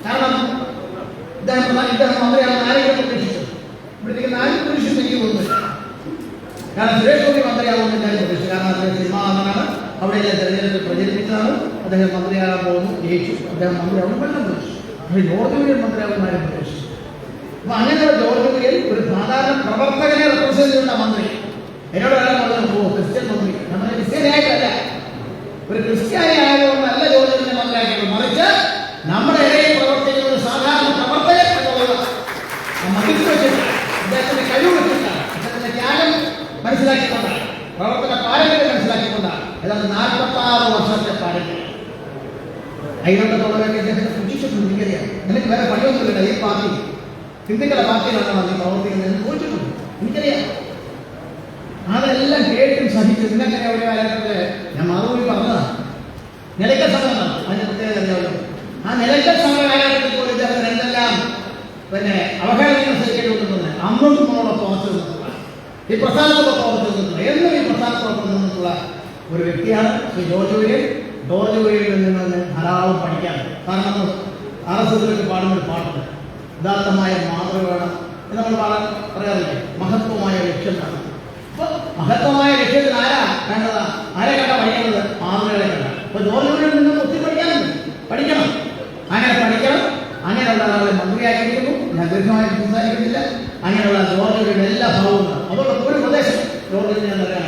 കാരണം ഇദ്ദേഹം മന്ത്രിയാണെന്ന് ആരെങ്കിലും പ്രതീക്ഷിച്ചത്? ഇവിടത്തേക്ക് ആരും പ്രതീക്ഷിച്ച് എനിക്ക് തോന്നുന്നില്ല. കാരണം സുരേഷ് ഗോപി മന്ത്രിയാവുമെന്ന് ഞാൻ പ്രതീക്ഷിച്ചു. കാരണം അദ്ദേഹം സിനിമാനാണ്, അവിടെ തെരഞ്ഞെടുപ്പ് പ്രചരിപ്പിച്ചതാണ്. അദ്ദേഹം മന്ത്രിയാകാൻ പോകുന്നു, ജയിച്ചു. അദ്ദേഹം മന്ത്രിയാവുന്നു വെള്ളം പ്രതീക്ഷിച്ചു. പക്ഷേ ജോർജ് കുര്യൻ മന്ത്രിയാവുന്ന ആരും പ്രതീക്ഷിച്ചു. അപ്പൊ അങ്ങനെയുള്ള ജോർജ് കുര്യൻ ഒരു സാധാരണ പ്രവർത്തകനെ റെപ്രസെന്റ് ചെയ്യുന്ന മന്ത്രി. എന്നോട് ഒരാൾ പറഞ്ഞു, ക്രിസ്ത്യൻ മന്ത്രി. നമ്മൾ ക്രിസ്ത്യാനിയായിട്ടല്ല, ഒരു ക്രിസ്ത്യാനി ആയതുകൊണ്ടല്ല ജോർജ് കുര്യനെ മന്ത്രിയാക്കിയത്, മറിച്ച് നമ്മുടെ ഇടയിൽ പ്രവർത്തിക്കുന്ന ഒരു സാധാരണ പ്രവർത്തകൻ എന്നുള്ളത് മതിച്ചു വെച്ചിട്ടാണ്, അദ്ദേഹത്തിന്റെ കഴിവ് വെച്ചിട്ടാണ്, അദ്ദേഹത്തിന്റെ ത്യാഗം മനസ്സിലാക്കിക്കൊണ്ടാണ്, പ്രവർത്തന പാരമ്പര്യം മനസ്സിലാക്കിക്കൊണ്ടാണ്. ഏതാണ്ട് 46 വർഷത്തെ പാരമ്പര്യം. അതിനോടൊക്കെ അദ്ദേഹത്തെ സൂക്ഷിച്ചിട്ടുണ്ട്. എനിക്കറിയാം, എനിക്ക് വേറെ പണിയൊന്നുമില്ല. ഈ പാർട്ടി ഹിന്ദുക്കളുടെ പാർട്ടിയിലാണ് നീ പ്രവർത്തിക്കുന്നത് ചോദിച്ചിട്ടുണ്ട്, എനിക്കറിയാം. അതെല്ലാം കേട്ടും സഹിച്ചു. നിങ്ങൾക്കറിയാം, ഒരു കാലഘട്ടത്തിൽ ഞാൻ മറുപടി പറഞ്ഞതാണ്, നിലയ്ക്കൽ സമരം. അതിന് പ്രത്യേകത അറിയാമല്ലോ. ആ നിലയ്ക്കൽ സമര കാലഘട്ടത്തിൽ പോലും ഇദ്ദേഹത്തിന് എന്തെല്ലാം അവഹേളനങ്ങൾ സഹിക്കേണ്ടിട്ടുണ്ടെന്ന് അന്നും നമ്മളോടൊപ്പം ഉറച്ചു നിന്നിട്ടുള്ള, ഈ പ്രസ്ഥാനത്തോടൊപ്പം ഉറച്ചു നിന്നിട്ടുള്ള, എന്നും ഈ പ്രസ്ഥാനത്തോടൊപ്പം നിന്നിട്ടുള്ള ഒരു വ്യക്തിയാണ് ശ്രീ ജോർജ് കുര്യൻ. ജോർജ് കുര്യനിൽ നിന്ന് ധാരാളം പഠിക്കാറുണ്ട്. കാരണം RSSലേക്ക് പാടുന്നൊരു പാട്ടുണ്ട്, യഥാർത്ഥമായ മാതൃക വേണം എന്ന് നമ്മൾ പറയാറില്ലേ, മഹത്വമായ ലക്ഷ്യം വേണം. അപ്പോൾ മഹത്വമായ ലക്ഷ്യത്തിന് ആരാ വേണ്ടത്? ആരെ കണ്ട പഠിക്കുന്നത്? മാതൃകളെ കണ്ട. അപ്പോൾ ജോർജ് കുര്യനിൽ നിന്ന് ഒത്തിരി പഠിക്കണം. അങ്ങനെ പഠിക്കണം. അങ്ങനെയുള്ള ആളെ മന്ത്രിയാക്കിയിരിക്കുന്നു. ഞാൻ ദീർഘമായിട്ട് സംസാരിക്കുന്നില്ല. അങ്ങനെയുള്ള ജോർജ് കുര്യൻ്റെ എല്ലാ ഭാവവും. അതോടൊപ്പം ഒരു പ്രദേശം ജോർജ് കുര്യൻ പറയാൻ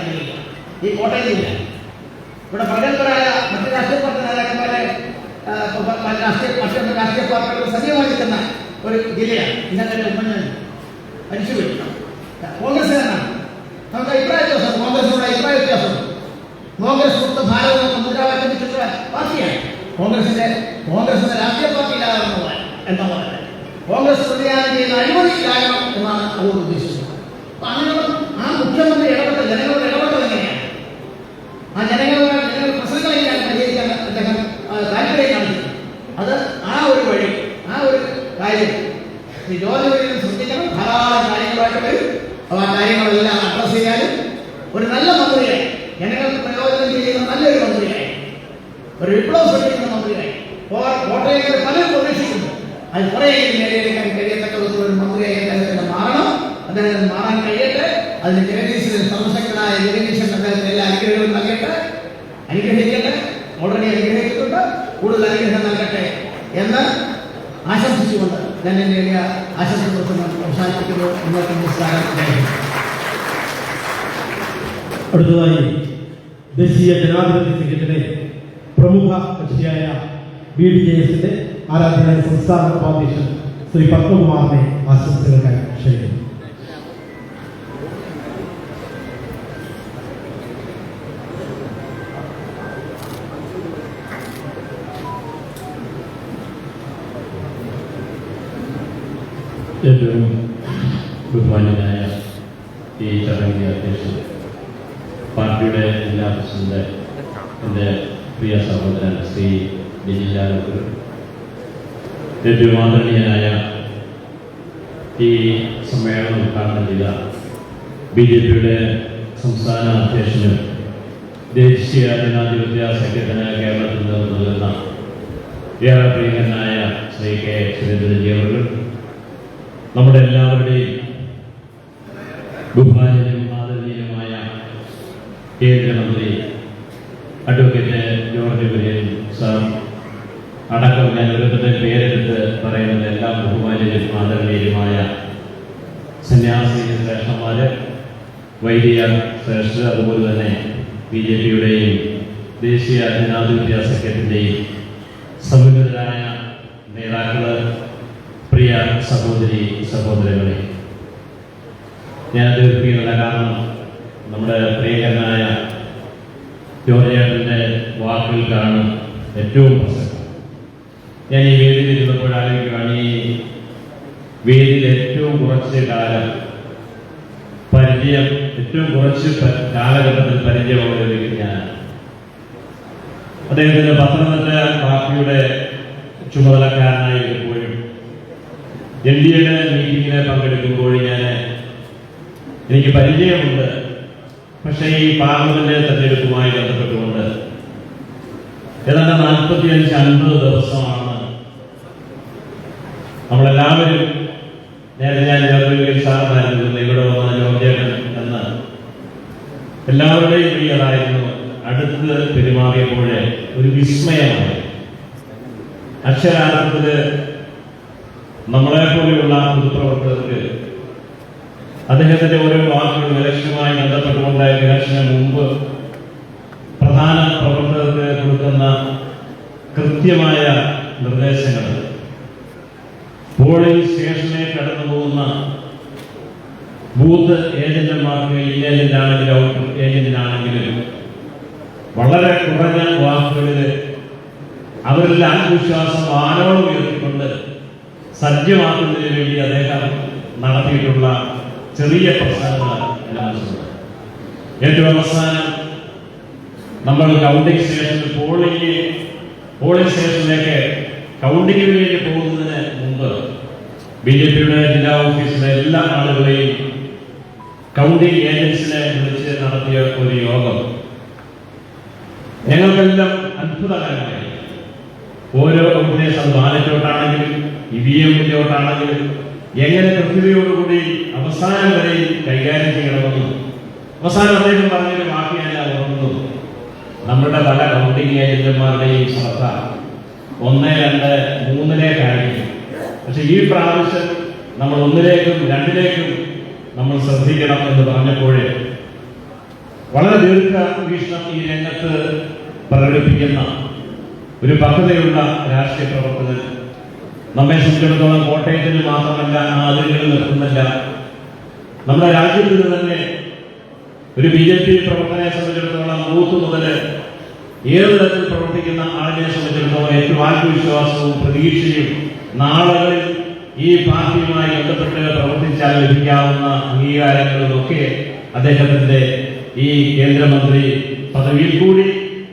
ഈ കോട്ടയം ജില്ല ഇവിടെ പ്രഗത്ഭരായ മറ്റ് രാഷ്ട്രീയ പാർട്ടി നേതാക്കന്മാരെ രാഷ്ട്രീയ പാർട്ടികൾ സജീവമായി നിൽക്കുന്ന ഒരു ജില്ലയാണ്. ഇന്നത്തെ ഉമ്മൻചാണ്ടി മരിച്ചുപോയി. കോൺഗ്രസ്സുകാരനാണ്. നമുക്ക് അഭിപ്രായ വ്യത്യാസം, കോൺഗ്രസിനോട് അഭിപ്രായ വ്യത്യാസമുണ്ട്. കോൺഗ്രസ് മുക്ത ഭാരതം മുദ്രാവാക്യം വെച്ചിട്ടുള്ള പാർട്ടിയാണ്. കോൺഗ്രസിന്റെ രാഷ്ട്രീയ പാർട്ടി ഇല്ലാതാകുന്നതാണ് എന്നുള്ളത്. കോൺഗ്രസ് പ്രതികാരം ചെയ്യുന്ന അഴിമതിയിലാകണം എന്നാണ് അവർ ഉദ്ദേശിച്ചത്. അപ്പൊ അങ്ങനെയുള്ള ആ മുഖ്യമന്ത്രി ജനങ്ങളോട് ഇടപെട്ടത് എങ്ങനെയാണ്? ആ ജനങ്ങളുടെ പ്രശ്നങ്ങൾ എങ്ങനെയാണ് പരിഹരിക്കാൻ അദ്ദേഹം താല്പര്യം കാണിച്ചത്? അത് ആ ഒരു വഴി, ആ ഒരു കാര്യം ശ്രീ ജോർജ് കുര്യൻ ശ്രദ്ധിക്കണം. ധാരാളം കാര്യങ്ങളായിട്ട് വരും. അപ്പോൾ ആ കാര്യങ്ങളെല്ലാം അഡ്രസ് ചെയ്യാനും ഒരു നല്ല മന്ത്രിയായി, ജനങ്ങൾക്ക് പ്രയോജനം ചെയ്യുന്ന നല്ലൊരു മന്ത്രിയായി, ഒരു വിപ്ലവം സൃഷ്ടിക്കുന്ന മന്ത്രിയായി കോട്ടയത്തെ പലരും പ്രതീക്ഷിക്കുന്നു. അത് കുറേ നേടിയെടുക്കാൻ കഴിയത്തക്ക ഒരു മന്ത്രിയായി അദ്ദേഹത്തിന് മാറണം. അദ്ദേഹത്തിന് മാറാൻ കഴിയട്ടെ. അതിന് ജഗദീശൻ, സർവശക്തനായ ജഗദീശൻ അദ്ദേഹത്തിന് എല്ലാ അനുഗ്രഹങ്ങളും നൽകട്ടെ, അനുഗ്രഹിക്കട്ടെ. ഓൾറെഡി അനുഗ്രഹിച്ചിട്ടുണ്ട്, കൂടുതൽ അനുഗ്രഹം നൽകട്ടെ എന്ന് ആശംസിച്ചുകൊണ്ട് ഞാൻ എൻ്റെ വലിയ ആശംസ അവസാനിപ്പിക്കുന്നു. ഇന്നത്തെ നമസ്കാരം. അടുത്തതായി ദേശീയ ജനാധിപത്യ സംഘത്തിലെ പ്രമുഖ കക്ഷിയായ BDJS ആരാധനായ സംസ്ഥാന ഉപാധ്യക്ഷൻ ശ്രീ പത്മകുമാറിനെ ആശംസകൾക്കായി ക്ഷണിക്കുന്നു. ഏറ്റവും ബഹുമാന്യനായ ഈ ചടങ്ങിന്റെ അധ്യക്ഷൻ, പാർട്ടിയുടെ ജില്ലാ പ്രസിഡന്റ്, എൻ്റെ പ്രിയ സഹോദരൻ ശ്രീ ജില്ലാ ഏറ്റവും ആദരണീയനായ ഈ സമ്മേളനം ഉദ്ഘാടനം ചെയ്ത BJPയുടെ സംസ്ഥാന അധ്യക്ഷനും ദേശീയ ജനാധിപത്യ സഖ്യത്തിന് കേരളത്തിൽ നിന്ന് നൽകുന്ന ഏറെ പ്രിയങ്കരനായ ശ്രീ കെ സുരേന്ദ്രൻജി അവർ, നമ്മുടെ എല്ലാവരുടെയും ബഹുമാന്യനും ആദരണീയനുമായ കേന്ദ്രമന്ത്രി അഡ്വക്കേറ്റ് ജോർജ് കുര്യൻ സാർ അടക്കം ഞാൻ ഓരോരുത്തരുടെ പേരെടുത്ത് പറയുന്നത് എല്ലാ ബഹുമാന്യരും ആദരണീയരുമായ സന്യാസി ശ്രേഷ്ഠന്മാര്, വൈദിക ശ്രേഷ്ഠർ, അതുപോലെ തന്നെ BJPയുടെയും ദേശീയ ജനാധിപത്യ സഖ്യത്തിൻ്റെയും സമുന്നതരായ നേതാക്കള്, പ്രിയ സഹോദരി സഹോദരങ്ങളെ, ഞാൻ ദീർഘിക്കുന്നില്ല. കാരണം നമ്മുടെ പ്രിയങ്കരനായ ജോർജേട്ടൻ്റെ വാക്കുകൾക്കാണ് ഏറ്റവും പ്രസക്തം. ഞാൻ ഈ വേദിയിൽ ഇരുന്നപ്പോഴായിരിക്കുകയാണ് ഈ വേദിയിൽ ഏറ്റവും കുറച്ച് കാലം പരിചയം, ഏറ്റവും കുറച്ച് കാലഘട്ടത്തിൽ പരിചയമുള്ള ഒരു വ്യക്തി ഞാൻ. അദ്ദേഹത്തിന് പത്തനംതിട്ട പാർട്ടിയുടെ ചുമതലക്കാരനായിരിക്കുമ്പോഴും NDAയുടെ മീറ്റിങ്ങിനെ പങ്കെടുക്കുമ്പോഴും എനിക്ക് പരിചയമുണ്ട്. പക്ഷേ ഈ പാർലമെന്റ് തെരഞ്ഞെടുപ്പുമായി ബന്ധപ്പെട്ടുകൊണ്ട് ഏതാണ്ട് 45-50 ദിവസമാണ് നമ്മളെല്ലാവരും, നേരത്തെ ഞാൻ സാറിനായിരുന്നു ഇവിടെ വന്ന ജോർജേട്ടൻ എന്ന് എല്ലാവരുടെയും പ്രിയതായിരുന്നു. അടുത്ത് പെരുമാറിയപ്പോഴേ ഒരു വിസ്മയമായി. അക്ഷരാർത്ഥത്തില് നമ്മളെ പോലെയുള്ള പൊതുപ്രവർത്തകർക്ക് അദ്ദേഹത്തിന്റെ ഓരോ വാക്കുകളും ഇലക്ഷനുമായി ബന്ധപ്പെട്ടുകൊണ്ട് ഇലക്ഷന് മുമ്പ് പ്രധാന പ്രവർത്തകർക്ക് കൊടുക്കുന്ന കൃത്യമായ നിർദ്ദേശങ്ങൾ, പോളിംഗ് സ്റ്റേഷനിലേക്ക് കടന്നു പോകുന്ന ബൂത്ത് ഏജന്റുമാർക്ക്, ഏജന്റാണെങ്കിലും ഔട്ട് ഏജന്റിനാണെങ്കിലും വളരെ കുറഞ്ഞ വാക്കുകളിൽ അവരുടെ ആത്മവിശ്വാസം ആരോളം ഉയർത്തിക്കൊണ്ട് സജ്ജമാക്കുന്നതിന് വേണ്ടി അദ്ദേഹം നടത്തിയിട്ടുള്ള ചെറിയ പ്രശ്നങ്ങൾ മനസ്സിലുണ്ട്. ഏറ്റവും അവസാനം നമ്മൾ കൗണ്ടിംഗ് സ്റ്റേഷനിൽ പോളിംഗ് സ്റ്റേഷനിലേക്ക് കൗണ്ടിങ്ങിന് വേണ്ടി പോകുന്നതിന് മുമ്പ് BJPയുടെ ജില്ലാ ഓഫീസിലെ എല്ലാ ആളുകളെയും കൗണ്ടിംഗ് ഏജൻസിനെ വിളിച്ച് നടത്തിയ ഒരു യോഗം ഞങ്ങൾക്കെല്ലാം അത്ഭുതകരമായി. ഓരോ ഉപദേശം ബാലറ്റോട്ടാണെങ്കിലും EVM-ോട്ടാണെങ്കിലും എങ്ങനെ കൃത്യതയോടുകൂടി അവസാനം വരെ കൈകാര്യം ചെയ്യണമെന്നും അവസാനം അദ്ദേഹം പറഞ്ഞൊരു വാക്ക് ഞാൻ ഓർക്കുന്നു. നമ്മുടെ പല കൗണ്ടിംഗ് ഏജന്റുമാരുടെയും ശ്രദ്ധ 1, 2, 3-ലേക്കായിരിക്കും. പക്ഷെ ഈ പ്രാവശ്യം നമ്മൾ 1-ലേക്കും 2-ലേക്കും നമ്മൾ ശ്രദ്ധിക്കണം എന്ന് പറഞ്ഞപ്പോഴേ വളരെ ദീർഘവീക്ഷണം ഈ രംഗത്ത് പ്രകടിപ്പിക്കുന്ന ഒരു പദ്ധതിയുള്ള രാഷ്ട്രീയ പ്രവർത്തകർ നമ്മെ സംബന്ധിച്ചിടത്തോളം കോട്ടയത്തിന് മാത്രമല്ല അതിരുകളിൽ നിർത്തുന്നില്ല, നമ്മുടെ രാജ്യത്തിന് തന്നെ ഒരു BJP പ്രവർത്തനയെ സംബന്ധിച്ചിടത്തോളം ബൂത്ത് മുതൽ ഏത് തരത്തിൽ പ്രവർത്തിക്കുന്ന ആളിനെ സംബന്ധിച്ചിടത്തോളം ഏറ്റവും ആത്മവിശ്വാസവും പ്രതീക്ഷയും നാളുകളിൽ ഈ പാർട്ടിയുമായി ബന്ധപ്പെട്ട് പ്രവർത്തിച്ചാൽ ലഭിക്കാവുന്ന അംഗീകാരങ്ങളും ഒക്കെ അദ്ദേഹത്തിന്റെ ഈ കേന്ദ്രമന്ത്രി പദവിയിൽ കൂടി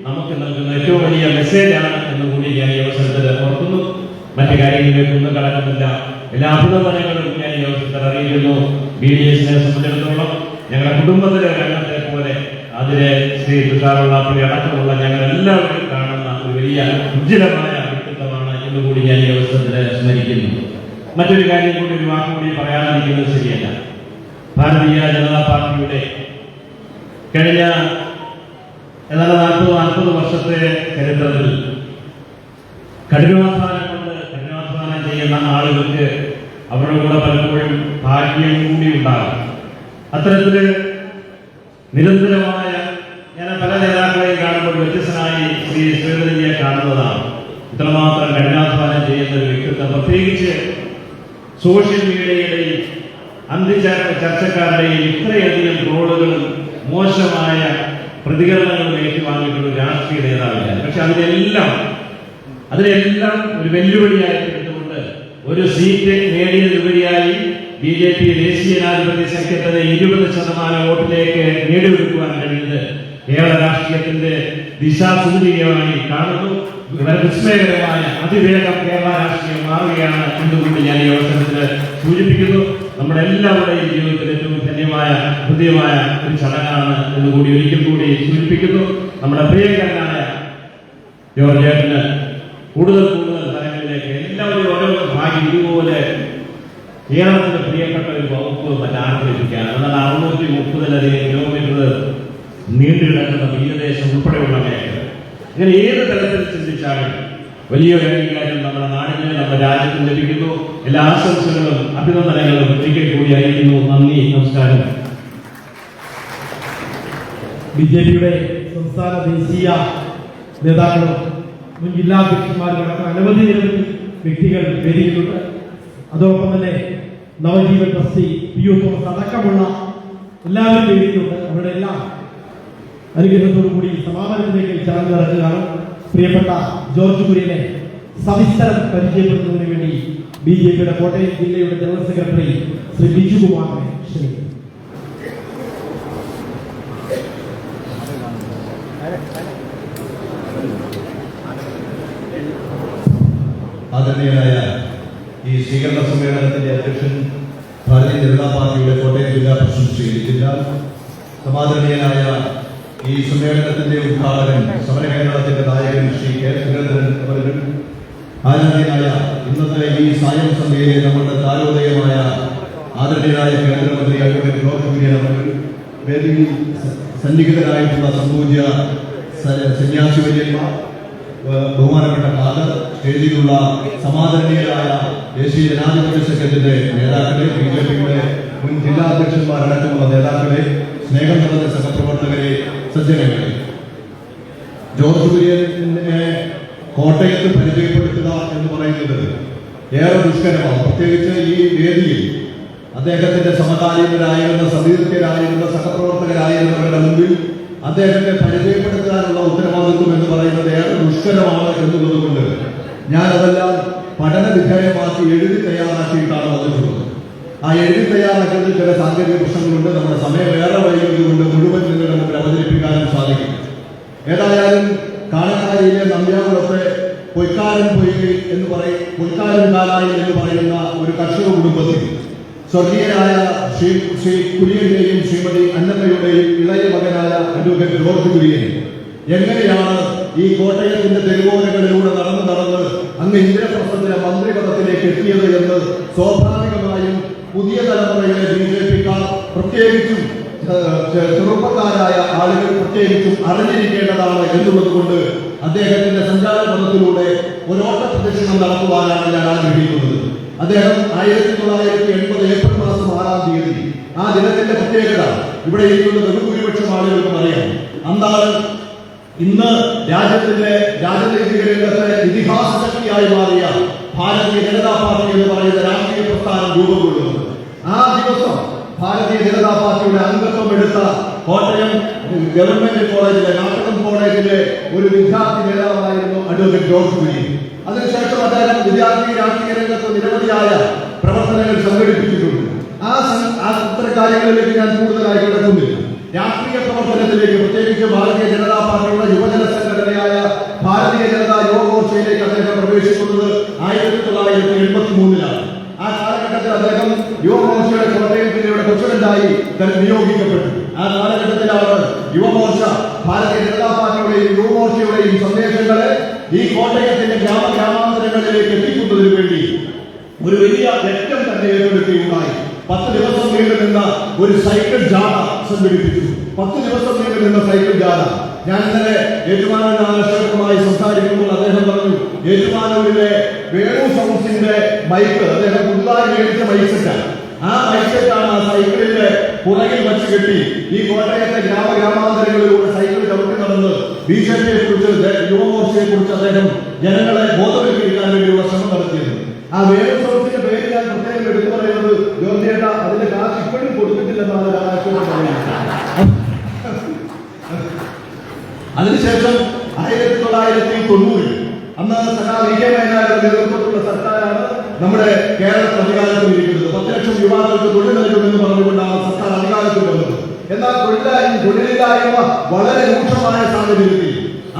നമുക്ക് നൽകുന്ന ഏറ്റവും വലിയ മെസ്സേജാണ് എന്ന് കൂടി ഞാൻ ഈ അവസരത്തിൽ ഓർക്കുന്നു. മറ്റു കാര്യങ്ങളിലേക്കൊന്നും കടക്കുന്നില്ല. എല്ലാ അഭിനന്ദനങ്ങളും ഞാൻ ഈ അവസരത്തിൽ അറിയിക്കുന്നു. BDS-നെ സംബന്ധിച്ചിടത്തോളം ഞങ്ങളുടെ കുടുംബത്തിലെ രംഗത്തെ പോലെ അതിലെ ശ്രീ തുഷാറുള്ളാപ്പുഴ അടക്കമുള്ള ഞങ്ങളെല്ലാവരും കാണുന്ന ഒരു വലിയ ഉജ്ജ്വലമായ വ്യക്തിത്വമാണ് എന്ന് കൂടി ഞാൻ ഈ അവസരത്തിൽ സ്മരിക്കുന്നു. മറ്റൊരു കാര്യം കൂടി, ഒരു വാക്കുകൂടി പറയാതിരിക്കുന്നത് ശരിയല്ല. ഭാരതീയ ജനതാ പാർട്ടിയുടെ കഴിഞ്ഞ ഏതാണ്ട് 40 വർഷത്തെ ചരിത്രത്തിൽ കഠിനാധ്വാനം ചെയ്യുന്ന ആളുകൾക്ക് അവരുടെ കൂടെ പലപ്പോഴും ഭാഗ്യം കൂടി ഉണ്ടാകും. അത്തരത്തില് നിരന്തരമായ, ഞാൻ പല നേതാക്കളെയും കാണുമ്പോൾ വ്യത്യസ്തനായി ശ്രീ ശ്രീധരനെ കാണുന്നതാണ്. ഇത്രമാത്രം കഠിനാധ്വാനം ചെയ്യുന്ന ഒരു വ്യക്തിത്വം, പ്രത്യേകിച്ച് സോഷ്യൽ മീഡിയയുടെയും ചർച്ചക്കാരുടെയും ഇത്രയധികം ട്രോളുകളും മോശമായ പ്രതികരണങ്ങളും ഏറ്റുവാങ്ങിയിട്ടുള്ള ഒരു രാഷ്ട്രീയ നേതാവില്ല. പക്ഷെ അതിനെല്ലാം ഒരു വെല്ലുവിളിയായി എടുത്തുകൊണ്ട് ഒരു സീറ്റ് നേടിയതിലുപരിയായി BJP ദേശീയ ജനാധിപത്യ സഖ്യത്തിന് 20% വോട്ടിലേക്ക് നേടിയെടുക്കുവാൻ കഴിയുന്നത് കേരള രാഷ്ട്രീയത്തിന്റെ ദിശാസൂചികമായി കാണുന്നു. വളരെ വിസ്മയകരമായ അതിവേഗം കേരള രാഷ്ട്രീയം മാറുകയാണ് എന്നുകൊണ്ട് ഞാൻ ഈ അവസരത്തിൽ സൂചിപ്പിക്കുന്നു. നമ്മുടെ എല്ലാവരുടെയും ജീവിതത്തിൽ ഏറ്റവും ധന്യമായ ഹൃദയമായ ഒരു ചടങ്ങാണ് എന്നുകൂടി ഒരിക്കൽ കൂടി സൂചിപ്പിക്കുന്നു. നമ്മുടെ പ്രിയങ്കരനായ ജോർജ് ചേട്ടന് കൂടുതൽ തലങ്ങളിലേക്ക് എല്ലാവരും ഓരോ ഭാഗ്യം ഇതുപോലെ കേരളത്തിന് പ്രിയപ്പെട്ട ഒരു വകുപ്പ് മറ്റാർക്കും ലഭിക്കാൻ. എന്നാൽ 630-ലധികം കിലോമീറ്റർ നീണ്ടു കിടക്കുന്ന തീരദേശം ഉൾപ്പെടെയുള്ള മേഖല. ഇങ്ങനെ ഏത് തരത്തിൽ ചിന്തിച്ചാലും വലിയൊരു അംഗീകാരം നമ്മുടെ നാടിന് നമ്മുടെ രാജ്യത്തിന് ലഭിക്കുന്നു. എല്ലാ ആശംസകളും അഭിനന്ദനങ്ങളും ഒരിക്കൽ കൂടി അറിയിക്കുന്നു. നന്ദി, നമസ്കാരം. ബിജെപിയുടെ സംസ്ഥാന ദേശീയ നേതാക്കളും മുൻ ജില്ലാ അധ്യക്ഷന്മാരും അടക്കം നിരവധി വ്യക്തികൾ വേദിയിലുണ്ട്. അതോടൊപ്പം തന്നെ നവജീവൻ ട്രസ്റ്റി PU തോമസ് അടക്കമുള്ള എല്ലാവരും വേദിയിലുണ്ട്. അവരുടെ എല്ലാം അനുഗ്രഹത്തോടുകൂടി സമാപനത്തിലേക്ക് ചടങ്ങ് നടക്കുകയാണ്. പ്രിയപ്പെട്ട ജോർജ് കുര്യനെ സവിസ്തരം പരിചയപ്പെടുത്തുന്നതിന് വേണ്ടി BJPയുടെ കോട്ടയം ജില്ലയുടെ ജനറൽ സെക്രട്ടറി ശ്രീ ബിജു കുമാറിനെ ക്ഷണിക്കുന്നു. ആദരണീയനായ ഈ സ്വീകരണ സമ്മേളനത്തിന്റെ അധ്യക്ഷൻ ഭാരതീയ ജനതാ പാർട്ടിയുടെ കോട്ടയം ജില്ലാ പ്രസിഡന്റ് ശ്രീ ജില്ലാൽ, സമാദരണീയനായ ഈ സമ്മേളനത്തിന്റെ ഉദ്ഘാടകൻ സമരകേരളത്തിന്റെ നായകൻ ശ്രീ കെ സുരേന്ദ്രൻ അവர்கள், ആദരണീയനായ ഇന്നത്തെ ഈ സായം സന്ധ്യയിലെ നമ്മുടെ താരോദയമായ ആദരണീയനായ കേന്ദ്രമന്ത്രി അഡ്വക്കേറ്റ് ജോർജ് കുര്യൻ അവർ, വേദിയിൽ സന്നിഹിതരായിട്ടുള്ള സംപൂജ്യ സന്യാസി വര്യന്മാർ, ബഹുമാനപ്പെട്ട ഫാദർ, സ്റ്റേജിലുള്ള സമാദരണീയരായ ദേശീയ ജനാധിപത്യ സഖ്യത്തിന്റെ നേതാക്കളെ, BJPയുടെ മുൻ ജില്ലാ അധ്യക്ഷന്മാരടക്കമുള്ള നേതാക്കളെ, സ്നേഹം നിറഞ്ഞ സഹപ്രവർത്തകരെ, സജ്ജനങ്ങളെ, ജോർജ് കുര്യനെ കോട്ടയത്ത് പരിചയപ്പെടുത്തുക എന്ന് പറയുന്നത് ഏറെ ദുഷ്കരമാണ്. പ്രത്യേകിച്ച് ഈ വേദിയിൽ അദ്ദേഹത്തിന്റെ സമകാലീനരായിരുന്ന സതീർത്ഥരായിരുന്ന സഹപ്രവർത്തകരായിരുന്നവരുടെ മുമ്പിൽ അദ്ദേഹത്തെ പരിചയപ്പെടുത്താനുള്ള ഉത്തരവാദിത്വം എന്ന് പറയുന്നത് ഏറെ ദുഷ്കരമാണ് എന്നുള്ളത് കൊണ്ട് ഞാൻ അതെല്ലാം പഠന വിധേയമാക്കി എഴുതി തയ്യാറാക്കിയിട്ടാണ് വന്നിട്ടുള്ളത്. ആ എഴുതി തയ്യാറാക്കിയതിൽ ചില സാങ്കേതിക പ്രശ്നങ്ങളുണ്ട്. നമ്മുടെ സമയം ഏറെ വൈകിയതുകൊണ്ട് മുഴുവൻ നിങ്ങളുടെ മുമ്പിൽ അവതരിപ്പിക്കാനും സാധിക്കും. ഏതായാലും കാണക്കാരിയിലെ നമ്പ്യാകുളത്തെ പൊയ്ക്കാരൻ പൊയ്കി എന്ന് പൊയ്ക്കാരൻ കാലായി എന്ന് പറയുന്ന ഒരു കർഷക കുടുംബത്തിൽ സ്വർഗീയനായ ശ്രീ കുര്യന്റെയും ശ്രീമതി അന്നമ്മയുടെയും ഇളയ മകനായ അഡ്വക്കേറ്റ് ജോർജ് കുര്യൻ എങ്ങനെയാണ് ഈ കോട്ടയത്തിന്റെ തെരുവോരങ്ങളിലൂടെ നടന്ന് അങ്ങ് ഇന്ദ്രപ്രസ്ഥത്തിലെ മന്ത്രിപദത്തിലേക്ക് എത്തിയത് എന്ന് സ്വാഭാവികമായും പുതിയ തലമുറയിലെ BJPക്കാർ, പ്രത്യേകിച്ചും ചെറുപ്പക്കാരായ ആളുകൾ പ്രത്യേകിച്ചും അറിഞ്ഞിരിക്കേണ്ടതാണ് എന്നുള്ളത് കൊണ്ട് അദ്ദേഹത്തിന്റെ സഞ്ചാരപഥത്തിലൂടെ ഒരോട്ട പ്രദക്ഷിണം നടത്തുവാനാണ് ഞാൻ ആഗ്രഹിക്കുന്നത്. അദ്ദേഹം 1980 ഏപ്രിൽ മാസം 6-ാം തീയതി, ആ ദിനത്തിന്റെ പ്രത്യേകത ഇവിടെ ഇരിക്കുന്ന ബഹുഭൂരിപക്ഷം ആളുകൾക്കും അറിയാം. അന്നാണ് ഇന്ന് രാജനൈതിക രംഗത്തെ ഇതിഹാസ ശക്തിയായി മാറിയ ഭാരതീയ ജനതാ പാർട്ടി എന്ന് പറയുന്ന രാഷ്ട്രീയ പ്രസ്ഥാനം രൂപം കൊള്ളുന്നത്. ആ ദിവസം ഭാരതീയ ജനതാ പാർട്ടിയുടെ അംഗത്വം എടുത്ത കോട്ടയം ഗവൺമെന്റ് കോളേജിലെ നാട്ടകം കോളേജിലെ ഒരു വിദ്യാർത്ഥി നേതാവായിരുന്നു അഡ്വക്കേറ്റ് ജോർജ് കുര്യൻ. അതിനുശേഷം അദ്ദേഹം വിദ്യാർത്ഥി രാഷ്ട്രീയ രംഗത്ത് നിരവധിയായ പ്രവർത്തനങ്ങൾ സംഘടിപ്പിച്ചിട്ടുണ്ട്. അത്തരം കാര്യങ്ങളിലേക്ക് ഞാൻ കൂടുതലായി കിടക്കുന്നില്ല. രാഷ്ട്രീയ പ്രവർത്തനത്തിലേക്ക്, പ്രത്യേകിച്ച് ഭാരതീയ ജനതാ പാർട്ടിയുടെ യുവജന സംഘടനയായ ഭാരതീയ ജനതാ യുവമോർച്ചയിലേക്ക് അദ്ദേഹം പ്രവേശിക്കുന്നത് 1983-ലാണ്. ആ കാലഘട്ടത്തിൽ അദ്ദേഹം യുവമോർച്ചയുടെ കോട്ടയം ജില്ലയുടെ പ്രസിഡന്റായി നിയോഗിക്കപ്പെട്ടു. ആ കാലഘട്ടത്തിലാണ് യുവമോർച്ച ഭാരതീയ ജനതാ പാർട്ടിയുടെയും യുവമോർച്ചയുടെയും സന്ദേശങ്ങളെ ഈ കോട്ടയത്തിന്റെ ഗ്രാമാന്തരങ്ങളിലേക്ക് എത്തിക്കുന്നതിന് വേണ്ടി ഒരു വലിയ യജ്ഞം തന്നെ ഏറ്റെടുക്കുകയുണ്ടായി. 10 ദിവസം നീണ്ടുനിന്ന ഒരു സൈക്കിൾ ജാഥ സംഘടിപ്പിച്ചു. 10 ദിവസം നീണ്ടുനിന്ന സൈക്കിൾ ജാഥ. ഞാൻ ഇന്നലെ ഏറ്റുമാനൂർ ആശയവുമായി സംസാരിക്കുമ്പോൾ അദ്ദേഹം പറഞ്ഞു, ഏറ്റുമാനൂരിലെ വേണു സൗണ്ട്സിന്റെ മൈക്ക് അദ്ദേഹം പുതുതായി മേടിച്ച മൈക്സെറ്റാണ്. ആ മൈക്സെറ്റാണ് ആ സൈക്കിളിന്റെ പുറകിൽ വച്ച് കെട്ടി ഈ കോട്ടയത്തെ ഗ്രാമാന്തരങ്ങളിലൂടെ സൈക്കിൾ ചവിട്ടി നടന്ന് BJPയെ കുറിച്ച്, യുവമോർച്ചയെ കുറിച്ച് അദ്ദേഹം ജനങ്ങളെ ബോധവൽക്കരിക്കാൻ വേണ്ടിയുള്ള ശ്രമം നടത്തിയത്. ആ വേണു സൗണ്ട്സിന്റെ പേര് ഞാൻ പ്രത്യേകം എടുത്തു പറയുന്നത്, ജോർജേട്ട അതിന്റെ കാശ് ഇപ്പോഴും കൊടുത്തിട്ടില്ലെന്നാണ് രാഷ്ട്രീയം പറയുന്നത്. അതിനുശേഷം 1990 അന്ന് സഖാവ് VK നായരുടെ നേതൃത്വത്തിലുള്ള സർക്കാരാണ് നമ്മുടെ കേരളത്തിൽ അധികാരത്തിൽ ഇരിക്കുന്നത്. 10 ലക്ഷം യുവാക്കൾക്ക് തൊഴിൽ നൽകുമെന്ന് പറഞ്ഞുകൊണ്ടാണ് സർക്കാർ അധികാരത്തിൽ വന്നത്. എന്നാൽ തൊഴിലില്ലായ്മ വളരെ രൂക്ഷമായ സാഹചര്യത്തിൽ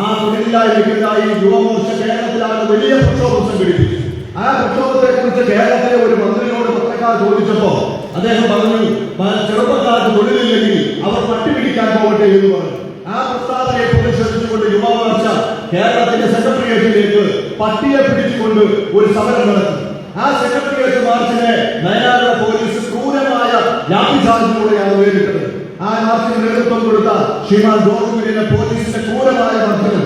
ആ തൊഴിലില്ലായ്മയ്ക്കെതിരായി യുവമോർച്ച കേരളത്തിലാണ് വലിയ പ്രക്ഷോഭം സംഘടിപ്പിച്ചു. ആ പ്രക്ഷോഭത്തെ കുറിച്ച് കേരളത്തിലെ ഒരു മന്ത്രിയോട് പത്രക്കാർ ചോദിച്ചപ്പോ അദ്ദേഹം പറഞ്ഞു, ചെറുപ്പക്കാർക്ക് തൊഴിലില്ലെങ്കിൽ അവർ പട്ടിപിടിക്കാൻ പോകട്ടെ എന്ന് പറഞ്ഞു. ആ പ്രസ്താവനയെ പ്രതിഷേധിച്ചുകൊണ്ട് യുവമോർച്ച കേരളത്തിന്റെ സെക്രട്ടേറിയറ്റിലേക്ക് പട്ടിയെ പിടിച്ചുകൊണ്ട് ഒരു സമരം നടത്തി. ആ സെക്രട്ടേറിയറ്റ് മാർച്ചിനെ നയനാര പോലീസ് ക്രൂരമായ ലാത്തിചാർജിലൂടെയാണ് നേരിട്ടത്. ആ മാർച്ചിന് നേതൃത്വം കൊടുത്ത ശ്രീമാൻ ജോർജ് കുര്യനെ പോലീസിന്റെ ക്രൂരമായ മർദ്ദനം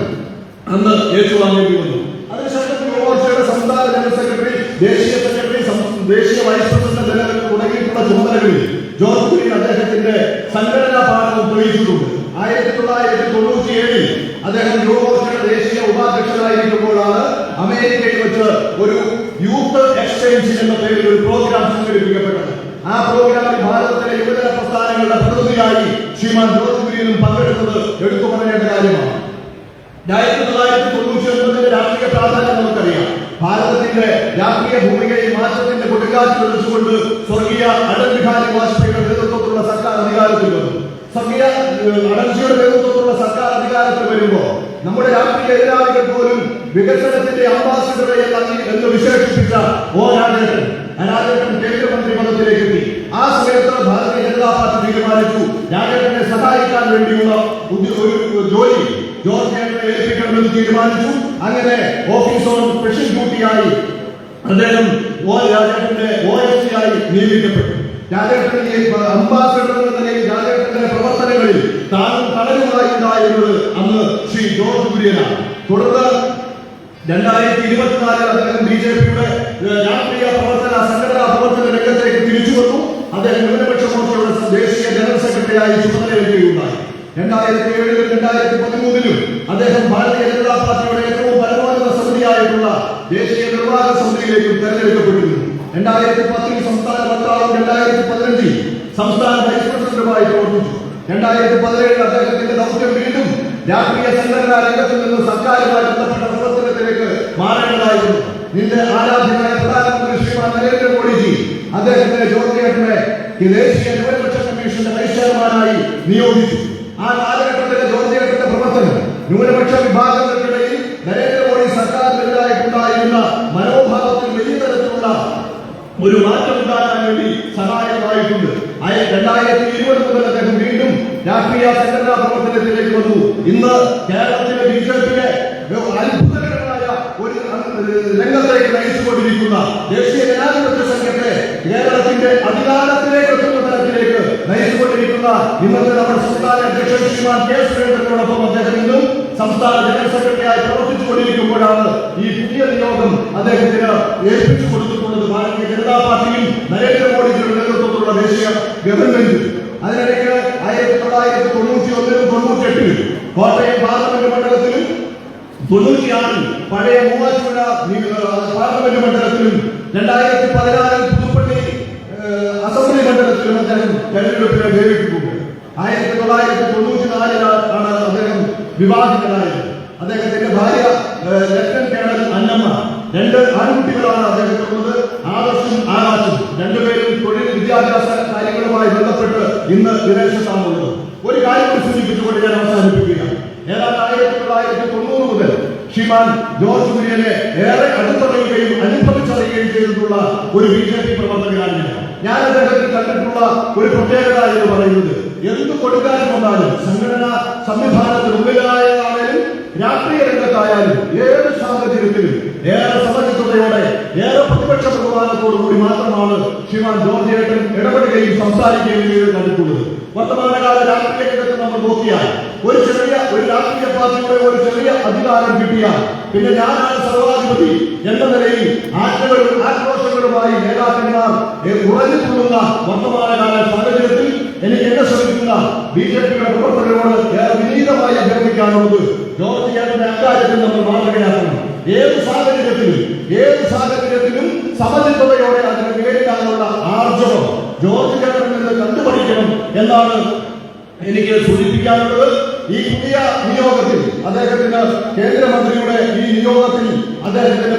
അന്ന് ഏറ്റുവാങ്ങേണ്ടി വന്നു. അതിനുശേഷം യുവമോർച്ചയുടെ സംസ്ഥാന ജനറൽ സെക്രട്ടറി, ദേശീയ സെക്രട്ടറി, ദേശീയ വൈസ് പ്രസിഡന്റ് തുടങ്ങിയിട്ടുള്ള ചുമതലകളിൽ ജോർജ് കുര്യൻ അദ്ദേഹത്തിന്റെ സംഘടനാ പാഠവും തെളിയിച്ചിട്ടുണ്ട്. 1997 അദ്ദേഹം യുവമോർച്ചയുടെ ദേശീയ ഉപാധ്യക്ഷനായിരിക്കുമ്പോഴാണ് അമേരിക്കയിൽ വെച്ച് ഒരു യൂത്ത് എക്സ്ചേഞ്ച് എന്ന പേരിൽ ഒരു പ്രോഗ്രാം സംഘടിപ്പിക്കപ്പെട്ടത്. ആ പ്രോഗ്രാമിൽ ഭാരതത്തിലെ യുവജന പ്രസ്ഥാനങ്ങളുടെ പ്രതിനിധിയായി ശ്രീമാൻ ജോർജ് കുര്യനും പങ്കെടുത്തത് എടുത്തു പറയേണ്ട കാര്യമാണ്. 1999 രാഷ്ട്രീയ പ്രാധാന്യം നമുക്കറിയാം. ഭാരതത്തിന്റെ രാഷ്ട്രീയ ഭൂമികയിൽ മാറ്റത്തിന്റെ കൊടുങ്കാറ്റ് തെളിച്ചുകൊണ്ട് സ്വർഗീയ അടൽ ബിഹാരി വാജ്പേയിയുടെ നേതൃത്വത്തിലുള്ള സർക്കാർ അധികാരത്തിൽ വന്നു. സ്വർഗീയ അടൽജിയുടെ നേതൃത്വത്തിലുള്ള സർക്കാർ അധികാരത്തിൽ വരുമ്പോ നമ്മുടെ രാഷ്ട്രീയ എതിരാളികൾ പോലും വികസനത്തിന്റെ അംബാസിഡർ എന്ന് വിശേഷിപ്പിച്ച രാജേട്ടൻ കേന്ദ്രമന്ത്രി പദത്തിലേക്ക് എത്തി. ആ സമയത്ത് ഭാരതീയ ജനതാ പാർട്ടി തീരുമാനിച്ചു രാജേട്ടനെ സഹായിക്കാൻ വേണ്ടിയുള്ള ഒരു ജോലി ജോർജ് ചേട്ടനെ ഏൽപ്പിക്കണമെന്ന് തീരുമാനിച്ചു. അങ്ങനെ ഓഫീസ് ഓൺ സ്പെഷ്യൽ ഡ്യൂട്ടിയായി അദ്ദേഹം രാജേട്ടന്റെ OSC ആയി നിയമിക്കപ്പെട്ടു. രാജേട്ടന്റെ അംബാസിഡർ എന്ന നിലയിൽ രാജേട്ടന്റെ പ്രവർത്തനങ്ങളിൽ താനും തടലുമായി ഉണ്ടായിരുന്നത് അന്ന് ശ്രീ ജോർജ് കുര്യനാണ്. തുടർന്ന് 2024 അദ്ദേഹം BJPയുടെ രാഷ്ട്രീയ പ്രവർത്തന സംഘടനാ പ്രവർത്തന രംഗത്തേക്ക് തിരിച്ചു വന്നു. അദ്ദേഹം ന്യൂനപക്ഷ മോർച്ചയുടെ ദേശീയ ജനറൽ സെക്രട്ടറിയായി ചുമതലയേൽക്കുകയുണ്ടായി. 2007 2013 അദ്ദേഹം ഭാരതീയ ജനതാ പാർട്ടിയുടെ ഏറ്റവും പരമോന്നത സമിതിയായിട്ടുള്ള ദേശീയ നിർവാഹക സമിതിയിലേക്കും തെരഞ്ഞെടുക്കപ്പെട്ടിരുന്നു. 2010 സംസ്ഥാന വക്താവും 2015 സംസ്ഥാന വൈസ് പ്രസിഡന്റുമായി പ്രവർത്തിച്ചു. 2017 അദ്ദേഹത്തിന്റെ ദൗത്യം വീണ്ടും രാഷ്ട്രീയ സംഘടനാ രംഗത്ത് നിന്ന് സർക്കാരുമായി ബന്ധപ്പെട്ട പ്രവർത്തനത്തിലേക്ക് മാറേണ്ടതായിരുന്നു. നിന്റെ ആരാധ്യനായ പ്രധാനമന്ത്രി ശ്രീമാൻ നരേന്ദ്രമോദിജി അദ്ദേഹത്തിന്റെ ജോർജ് ചേട്ടനെ ദേശീയ ന്യൂനപക്ഷ കമ്മീഷന്റെ വൈസ് ചെയർമാനായി നിയോഗിച്ചു. ആ കാലഘട്ടത്തിലെ ജോർജ് ചേട്ടന്റെ പ്രവർത്തനം ന്യൂനപക്ഷ വിഭാഗങ്ങൾക്കിടയിൽ നരേന്ദ്രമോദി സർക്കാരിനെതിരായിട്ടുണ്ടായിരുന്ന മനോഭാവത്തിൽ വലിയ തരത്തിലുള്ള ഒരു മാറ്റം ഉണ്ടാക്കാൻ വേണ്ടി സഹായകമായിട്ടുണ്ട്. 2020 മുതൽ അദ്ദേഹം വീണ്ടും രാഷ്ട്രീയ സംഘടനാ പ്രവർത്തനത്തിലേക്ക് വന്നു. ഇന്ന് കേരളത്തിലെ BJPയെ അത്ഭുതകരമായ ഒരു രംഗത്തേക്ക് നയിച്ചുകൊണ്ടിരിക്കുന്ന ദേശീയ ജനാധിപത്യ സംഘത്തെ കേരളത്തിന്റെ അധികാരത്തിലേക്ക് എത്തുന്ന തലത്തിലേക്ക് നയിച്ചുകൊണ്ടിരിക്കുന്ന ഇന്നത്തെ നമ്മുടെ സംസ്ഥാന അധ്യക്ഷൻ ശ്രീമാൻ K. സുരേന്ദ്രനോടൊപ്പം അദ്ദേഹം ഇന്നും സംസ്ഥാന ജനറൽ സെക്രട്ടറിയായി പ്രവർത്തിച്ചുകൊണ്ടിരിക്കുമ്പോഴാണ് ഈ പുതിയ നിയോഗം അദ്ദേഹത്തിന് ഏൽപ്പിച്ചു കൊടുത്തിട്ടുള്ളത് ഭാരതീയ ജനതാ പാർട്ടിയും നരേന്ദ്രമോദിജിയുടെ നേതൃത്വത്തിലുള്ള ദേശീയ ഗവൺമെന്റ്. അതിനിടയ്ക്ക് 1991 98 കോട്ടയം പാർലമെന്റ് മണ്ഡലത്തിലും 96 പഴയ മൂവാറ്റുപുഴ പാർലമെന്റ് മണ്ഡലത്തിലും 2014 പുതുപ്പള്ളി അസംബ്ലി മണ്ഡലത്തിലും അദ്ദേഹം തെരഞ്ഞെടുപ്പിനെ നേരിട്ടിട്ടുണ്ട്. 1994 ആണ് അദ്ദേഹം വിവാഹിതനായത്. അദ്ദേഹത്തിന്റെ ഭാര്യ ലഫ്റ്റനന്റ് കേണൽ അന്നമ്മ. 2 ആൺകുട്ടികളാണ് അദ്ദേഹത്തിനുള്ളത്, ആദർശും ആകാശും. രണ്ടുപേരും തൊഴിൽ വിദ്യാഭ്യാസ കാര്യങ്ങളുമായി ബന്ധപ്പെട്ട് ഇന്ന് വിദേശത്താണുള്ളത്. ഒരു കാര്യം സൂചിപ്പിച്ചുകൊണ്ട് ഞാൻ അവസാനിപ്പിക്കുകയാണ്. ഏതാണ്ട് 1990 മുതൽ ശ്രീമാൻ ജോർജ് കുര്യനെ ഏറെ അടുത്തറിയുകയും അനുഭവിച്ചറിയുകയും ചെയ്തിട്ടുള്ള ഒരു BJP പ്രവർത്തകനാണ് ഞാൻ. അദ്ദേഹത്തിൽ കണ്ടിട്ടുള്ള ഒരു പ്രത്യേകത എന്ന് പറയുന്നത് എന്ത് കൊടുക്കാനും വന്നാലും സംഘടനാ സംവിധാനത്തിനുള്ളിലായാലും രാഷ്ട്രീയ രംഗത്തായാലും ഏത് സാഹചര്യത്തിലും ഏറെ സമചിത്തതയോടെ ഏറെ പ്രതിപക്ഷ ബഹുമാനത്തോടു കൂടി മാത്രമാണ് ശ്രീമാൻ ജോർജ് ചേട്ടൻ ഇടപെടുകയും സംസാരിക്കുകയും ചെയ്ത് കണ്ടിട്ടുള്ളത്. വർത്തമാനകാല രാഷ്ട്രീയ രംഗത്ത് നമ്മൾ നോക്കിയാൽ ഒരു രാഷ്ട്രീയ പാർട്ടിയുടെ ഒരു ചെറിയ അധികാരം കിട്ടിയാൽ പിന്നെ ഞാനാണ് സർവാധിപതി എന്ന നിലയിൽ ആക്രോശങ്ങളുമായി നേതാക്കന്മാർ ഉറഞ്ഞിട്ടുള്ള വർത്തമാനകാല സാഹചര്യത്തിൽ എനിക്ക് എന്നെ ശ്രമിക്കുന്ന BJPയുടെ പ്രവർത്തകരോട് ഏറെ വിനീതമായി അഭ്യർത്ഥിക്കാനുള്ളത് ജോർജ് ചേട്ടന്റെ അക്കാര്യത്തിൽ നമ്മൾ മാതൃകയാക്കണം. ഏത് സാഹചര്യത്തിലും സമചിത്തതയോടെ അതിനെ നേരിടാനുള്ള ആർജവം ജോർജ് ചേട്ടനിൽ നിന്ന് കണ്ടുപഠിക്കണം എന്നാണ് എനിക്ക് സൂചിപ്പിക്കാനുള്ളത്. ഈ പുതിയ നിയോഗത്തിൽ അദ്ദേഹത്തിന് കേന്ദ്രമന്ത്രിയുടെ ഈ നിയോഗത്തിൽ അദ്ദേഹത്തിന്റെ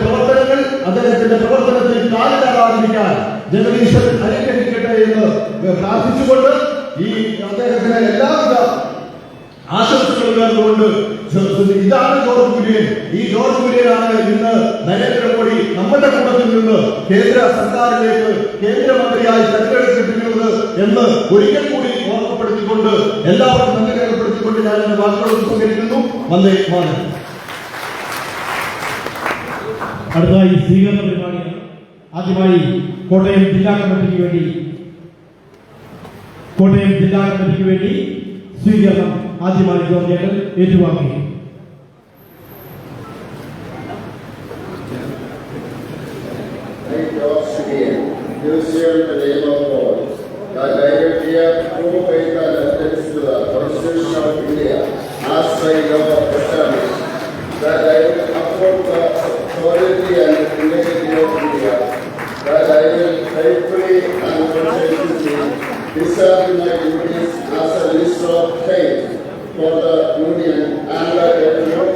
പ്രവർത്തനത്തിൽ കാലിടാതിരിക്കാൻ ജഗദീശൻ അനുഗ്രഹിക്കട്ടെ എന്ന് പ്രാർത്ഥിച്ചുകൊണ്ട് ഈ അദ്ദേഹത്തിന് എല്ലാവിധ ആശംസകൾ നേർന്നുകൊണ്ട് ഇതാണ് ജോർജ് കുര്യൻ. ഈ ജോർജ് കുര്യനാണ് ഇന്ന് നരേന്ദ്രമോദി നമ്മുടെ കൂട്ടത്തിൽ നിന്ന് കേന്ദ്ര സർക്കാരിലേക്ക് കേന്ദ്രമന്ത്രിയായി തെരഞ്ഞെടുക്കപ്പെട്ടിട്ടുള്ളത് എന്ന് ഒരിക്കൽ കൂടി ഓർമ്മപ്പെടുത്തിക്കൊണ്ട് എല്ലാവർക്കും നന്ദി രേഖപ്പെടുത്തിക്കൊണ്ട് ഞാൻ എന്റെ വാക്കുകൾ ഉപസംഹരിക്കുന്നു. വന്ദേ മാതരം. അടുത്തതായി സ്വീകരണ പരിപാടിയാണ്. ആദ്യമായി കോട്ടയം ജില്ലാ കമ്മിറ്റിക്ക് വേണ്ടി സ്വീകരണം ആദ്യമായി ജോർജ് ഏറ്റുവാങ്ങി. That I will uphold the authority and integrity of India, that I will faithfully and conscientiously discharge my duties as a Minister of State for the Union, and that I will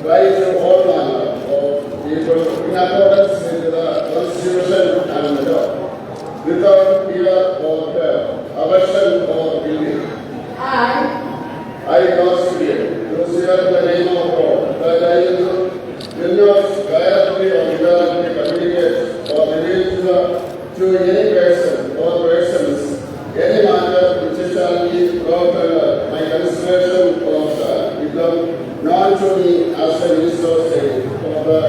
rise to all manner of people in accordance with the Constitution and law, without fear or aversion or guilt. I consider to swear in the name of God that I will not directly or indirectly communicate or reveal to any person or persons any matter which shall be brought under my consideration or become known to me as a Minister of State for the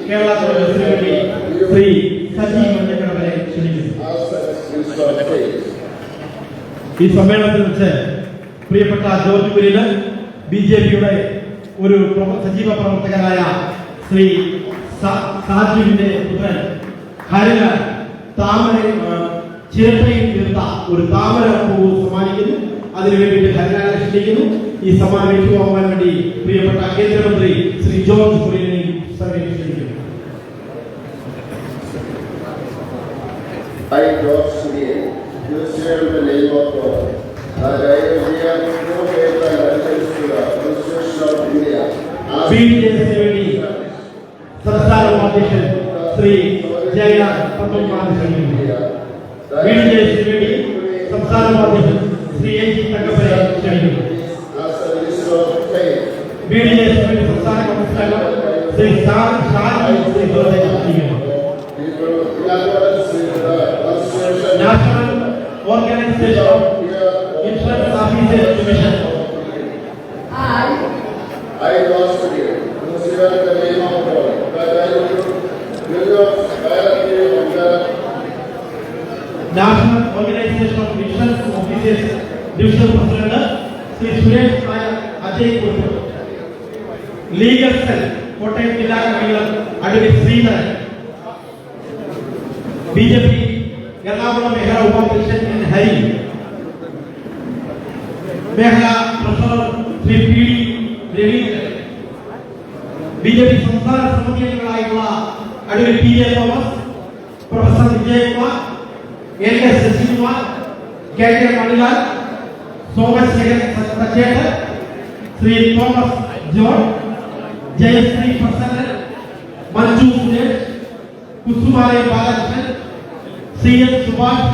Kerala കോൺഗ്രസിന് വേണ്ടി ശ്രീ സജി മഞ്ഞക്കടവരെ ക്ഷണിക്കുന്നു. ഈ സമ്മേളനത്തിൽ വെച്ച് പ്രിയപ്പെട്ട George Kurian BJPയുടെ ഒരു സജീവ പ്രവർത്തകനായ ശ്രീ സാജുവിന്റെ പുത്രൻ ഹരിലാൽ ചിരട്ടയിൽ തീർത്ത ഒരു താമര പൂവ് സമ്മാനിക്കുന്നു. അതിനുവേണ്ടി ഹരിലാലെ ക്ഷണിക്കുന്നു. ഈ സമ്മാനം ഏറ്റുവാങ്ങാൻ വേണ്ടി പ്രിയപ്പെട്ട കേന്ദ്രമന്ത്രി ശ്രീ ജോർജ് കുര്യനെയും ക്ഷണിക്കുന്നു. I, George Kurian, do swear in the name of God that I will bear true faith and allegiance to the Constitution of India. സംസ്ഥാന ഉപാധ്യക്ഷൻ ശ്രീ ജയനാഥ് പത്മകുമാർ ക്ഷണിക്കുന്നു. സംസ്ഥാന ഉപാധ്യക്ഷൻ ശ്രീ AG തങ്കപ്പനെ ക്ഷണിക്കുന്നു. സംസ്ഥാന കൗൺസിലർ ശ്രീ ഷാജി ക്ഷണിക്കുന്നു. National Organization of Insurance Officers Division. I, George Kurian, do swear in the name of God that I will not directly or National Organization of Insurance Officers Division President Sri Suresh Ajay Kurtu. Legal Cell Kottayam Jilla Commissioner Advocate Sridhar. BJP Ernakulam Mehla Upaധ്യക്ഷൻ ഹരി. മേഖല professor Shri P Raveendran. BJP സംസ്ഥാന സമിതി അംഗങ്ങളായിട്ടുള്ള advocate PJ Thomas, professor Vijayakumar, LS Sasikumar, KK Manilal, Somasekharan സച്ചേട്ടൻ, Shri Thomas John, Jayasree Prasannan, Manju Suresh, കുസുമാരി Balakrishnan, CN Subhash,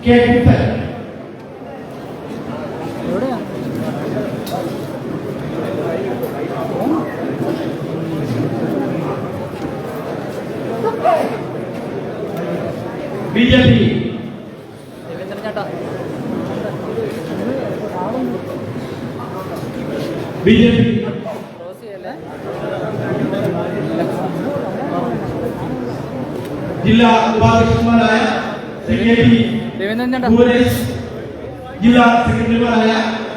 K Kuttan. BJP ജില്ലാ ഉപാധ്യക്ഷന്മാരായ Shri KP Bhuvanesh, ജില്ലാ സെക്രട്ടറിമാരായ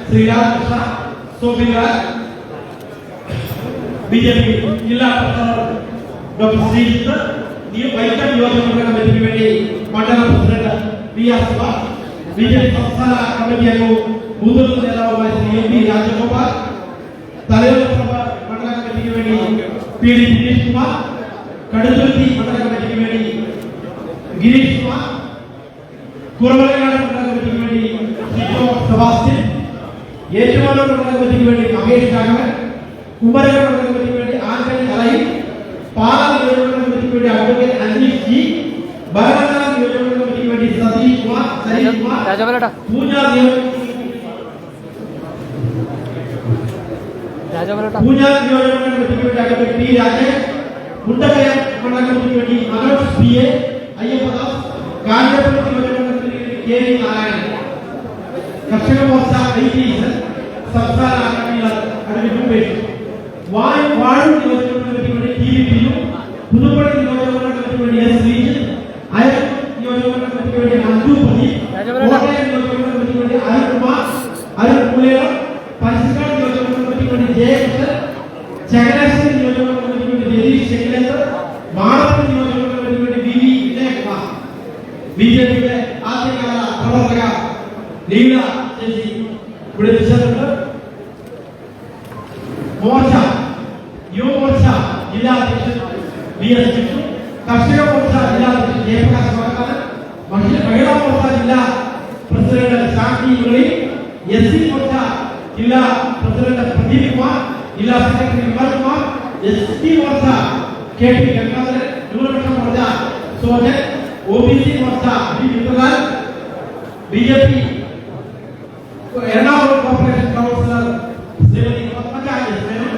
ശ്രീ രാമകൃഷ്ണ സോബിരാജ്, BJP ജില്ലാ പ്രസിഡന്റ് ഡോക്ടർ ശ്രീജിത്ത്, വൈക്കം നിയോജകമണ്ഡല കമ്മിറ്റിക്ക് വേണ്ടി മണ്ഡലം പ്രസിഡന്റ് PR സുഭാഷ്, BJP സംസ്ഥാന കമ്മിറ്റി അംഗവും മുതിർന്ന നേതാവുമായ ശ്രീ MP രാജഗോപാൽ, തലയോലസഭ മണ്ഡല കമ്മിറ്റിക്ക് വേണ്ടി PD ദിനേഷ് കുമാർ, കടുത്തുരുത്തി മണ്ഡല കമ്മിറ്റിക്ക് വേണ്ടി ഗിരീഷ് കുമാർ, കുറവലങ്ങാട് മണ്ഡല കമ്മിറ്റിക്ക് വേണ്ടി സെബാസ്റ്റ്യൻ, ഏറ്റുമാനൂർ മണ്ഡല കമ്മിറ്റിക്ക് വേണ്ടി മഹേഷ് രാഘവൻ, കുമരകം മണ്ഡല കമ്മിറ്റിക്ക് വേണ്ടി ആന്റണി അലൈൻ, പാലാ നിയോജകമണ്ഡല കമ്മിറ്റിക്ക് വേണ്ടി അഡ്വക്കേറ്റ് അനീഷ് ജി, ഭരണങ്ങാന നിയോജകമണ്ഡല കമ്മിറ്റിക്ക് വേണ്ടി സതീഷ് രാജാവലട്ട പൂഞ്ഞാർ നിയോജകമണ്ഡലത്തിന് വേണ്ടി അഡ്വക്കേറ്റ് പി രാജേഷ്, മുണ്ടക്കയം മണ്ഡലത്തിന് വേണ്ടി മനോജ് പി എ, അയ്യപ്പദാസ്, കാഞ്ഞിരപ്പള്ളി നിയോജകമണ്ഡലത്തിന് വേണ്ടി കെ വി നാരായണൻ, കർഷക മോർച്ച ഐ.ടി.എസ് സംസ്ഥാന അഡ്വക്കേറ്റ് വാഴൂർ നിയോജകമണ്ഡലത്തിന് വേണ്ടി ടി വി പിയു, പുതുപ്പള്ളി നിയോജകമണ്ഡലത്തിന് വേണ്ടി എസ് ശ്രീജിത്ത്, അയർക്കും നിയോജകമണ്ഡലത്തിന് വേണ്ടി അഞ്ജു പ്രദീപ്, കോട്ടയം നിയോജകമണ്ഡലത്തിന് വേണ്ടി അരുൺകുമാർ, അരുൺ പുലേറ, പരസ്യക്കാട് നിയോജകമണ്ഡലത്തിന് വേണ്ടി ജയകൃഷ്ണൻ, ചങ്ങനാശ്ശേരി നിയോജകമണ്ഡലത്തിന് വേണ്ടി രതീഷ് ശൈലേന്ദ്ര, മാളപ്പള്ളി നിയോജകമണ്ഡലത്തിന് വേണ്ടി വി വി വിനയകുമാർ. ബിജെപിയുടെ ആദ്യകാല പ്രവർത്തക ലീല ചേച്ചി ഇവിടെ എത്തിച്ചിട്ടുണ്ട്. മോർച്ച യുവമോർച്ച ജില്ലാ അധ്യക്ഷൻ വി എസ് ബിഷു, കർഷക മോർച്ച ജില്ലാ അധ്യക്ഷൻ ജയപ്രകാശ് വാക്കാരൻ, മഹിളാ മോർച്ച ജില്ലാ president Shanthi Murali, S C Morcha ജില്ലാ പ്രസിഡന്റ് പ്രദീപ് കുമാർ, ജില്ലാ secretary Vimal Kumar, S T Morcha K P Gangadharan, ന്യൂനപക്ഷ Morcha Sojan, O B C Morcha V Vipralal, B J P Ernakulam corporation councillor Shrimati പത്മജായ മേനോൻ,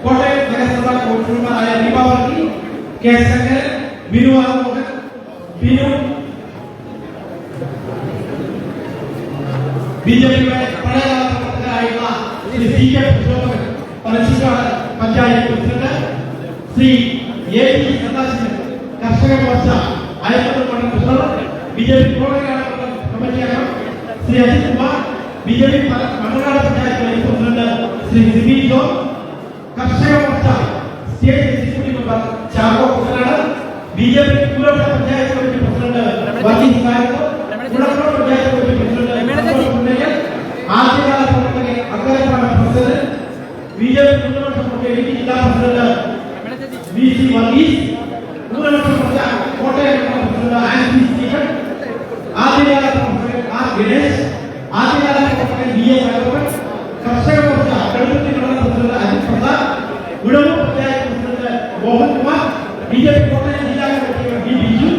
കോട്ടയം നഗരസഭാ കൗൺസിലർമാരായ ദീപാവർത്തി, കെ ശങ്കരൻ, ബിനു ആർമോഹൻ, ബിനു, ബിജെപിയുടെ പഴയകാല പ്രവർത്തകരായുള്ള ശ്രീ സി കെ പുരുഷോത്തമൻ, പരശുരാട് panchayat president, Shri A P Sadasivan, Karshaka Morcha Ayarkunnam മണ്ഡലം പ്രസിഡന്റ്, ബിജെപി കോട്ടയാട് കമ്മിറ്റി അംഗം ശ്രീ അജിത് കുമാർ, ബിജെപി മണ്ണാട് panchayat vice president Shri Siby John, Karshaka Morcha state executive member Chacko Kuttanad, BJP കൂലപ്പുഴ പഞ്ചായത്ത് കമ്മിറ്റി പ്രസിഡന്റ് വർഗീസ് നായർ, കുളപ്പുറ പഞ്ചായത്ത് കമ്മിറ്റി പ്രസിഡന്റ് ആദ്യകാല പ്രവർത്തകൻ അക്കരപ്പാട് പ്രസിഡന്റ്, ബിജെപി ന്യൂനപക്ഷ മോർച്ച ഇടുക്കി ജില്ലാ പ്രസിഡന്റ് വി സി വർഗീസ്, ന്യൂനപക്ഷ മോർച്ച കോട്ടയം പ്രസിഡന്റ് ആൻസി സ്റ്റീഫൻ, ആദ്യകാല പ്രവർത്തകൻ ആർ ഗണേഷ്, ആദ്യകാല പ്രവർത്തകൻ വി എ ഭഗവൻ, കർഷക മോർച്ച കടുത്തുരുത്തി മണ്ഡലം president Ajith Prasad, Uzhavoor panchayat president Mohankumar, BJP Kottayam ജില്ലാ secretary V Biju,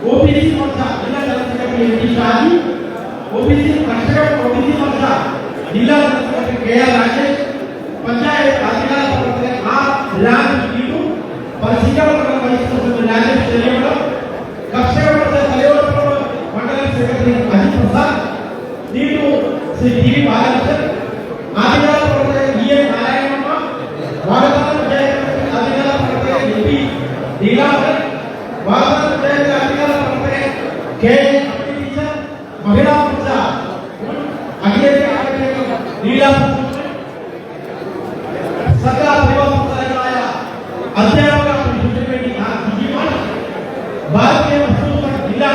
O B C Morcha ജില്ലാ secretary T Shaji, O B C Morcha ജില്ലാ secretary K R Rajesh, panchayat ആദ്യകാല പ്രവർത്തകൻ ആർ രാജു, പരസ്യക്കാട് മണ്ഡലം വൈസ് പ്രസിഡന്റ് രാജേഷ് ചെറിയമ്പലം, കർഷക മോർച്ച തലയോലപ്പുറം മണ്ഡലം secretary Ajith Prasad, Neendoor Shri T V Balakrishnan, ആദ്യകാല പ്രവർത്തകൻ ഇ എൻ നാരായണമ്മ, വാഗത്താനം പഞ്ചായത്ത് ആദ്യകാല പ്രവർത്തകൻ എ പി നീലാഭൻ, വാഗത്താനം പഞ്ചായത്ത് ആദ്യകാല പ്രവർത്തകൻ കെ ടീച്ചർ, മഹിളാ മോർച്ച സർക്കാർ പരിവാരങ്ങളായ അധ്യാപക വേണ്ടി ഭാരതീയ ജില്ലാ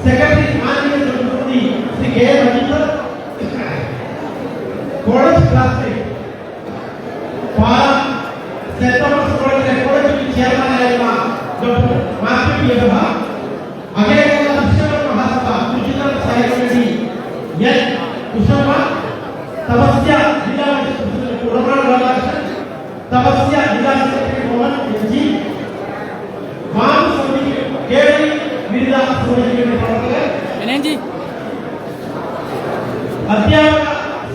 secretary Shri K Rajith, college class send Thomas കോളേജിലെ കോളേജ് ചെയർമാനായിരുന്ന ഡോക്ടർ മാത്യു പി എബ, അഖിലേന്ത്യാ കർഷക മഹാസഭ ശുചിത്വ സഹായകവേണ്ടി എൻ കുഷമ്മ, തപസ്യ ജില്ലാ പ്രസിഡന്റ് ഉടമ രാധാകൃഷ്ണൻ, തപസ്യ ജില്ലാ സെക്രട്ടറി മോഹൻ എസ് ജി, മാം സമിതി കെ വി ബിരുദ സമിതിയുടെ പ്രവർത്തകർ, അധ്യാപക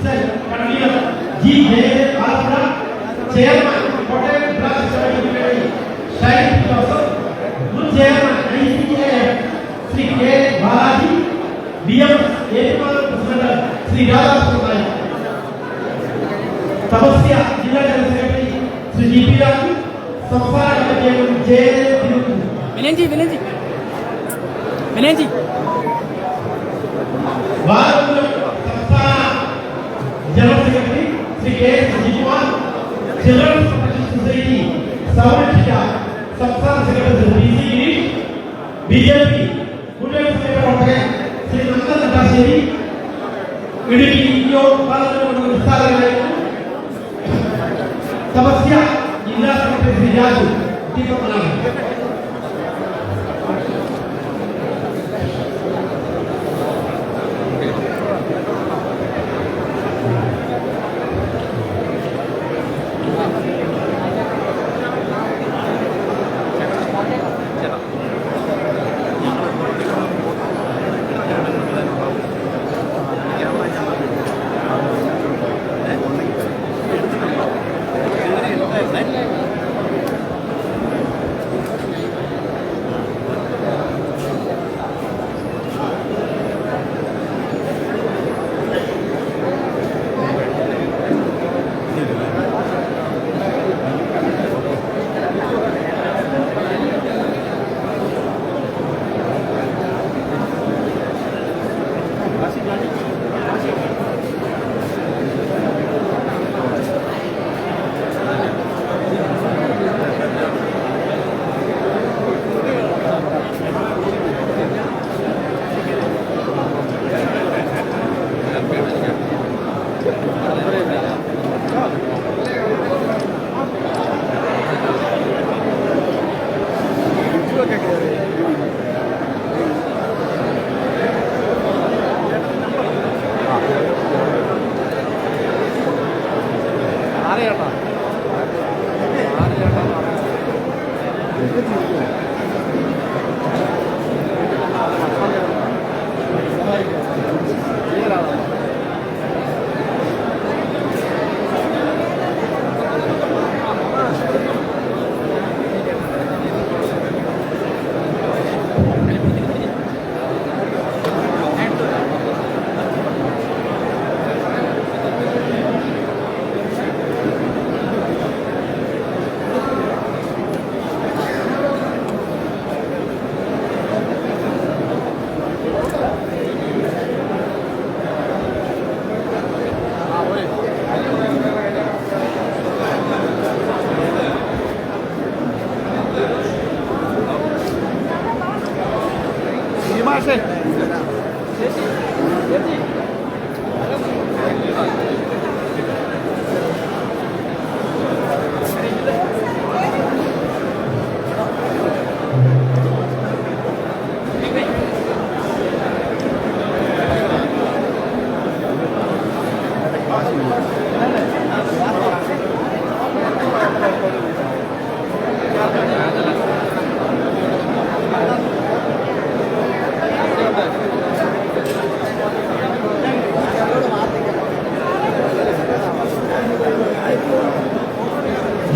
cell convener G Jayadev Alappuzha, chairman Kottayam block കമ്മിറ്റിക്ക് വേണ്ടി ഷൈൻ ജോസഫ്, മുൻ chairman ICAF Shri K Balaji, BMS Ettumanoor president Shri Radhakrishnan Nair, Thapasya ജില്ലാ general secretary Shri G P Raju, സംസ്ഥാന കമ്മിറ്റി അംഗം ജയദേവ്, സംസ്ഥാന general secretary Shri K Sajikumar, children's protection society സംരക്ഷിച്ച സംസ്ഥാന secretary P C Girish, BJP മുഴുവൻ പ്രവർത്തകൻ ശ്രീ നന്ദൻ നട്ടാശ്ശേരി, ഇടുക്കി വിസ്താരമായിരുന്നു തപസ്യ ജില്ലാ സെക്രട്ടറി ശ്രീ രാജു ദീപമലാണ്.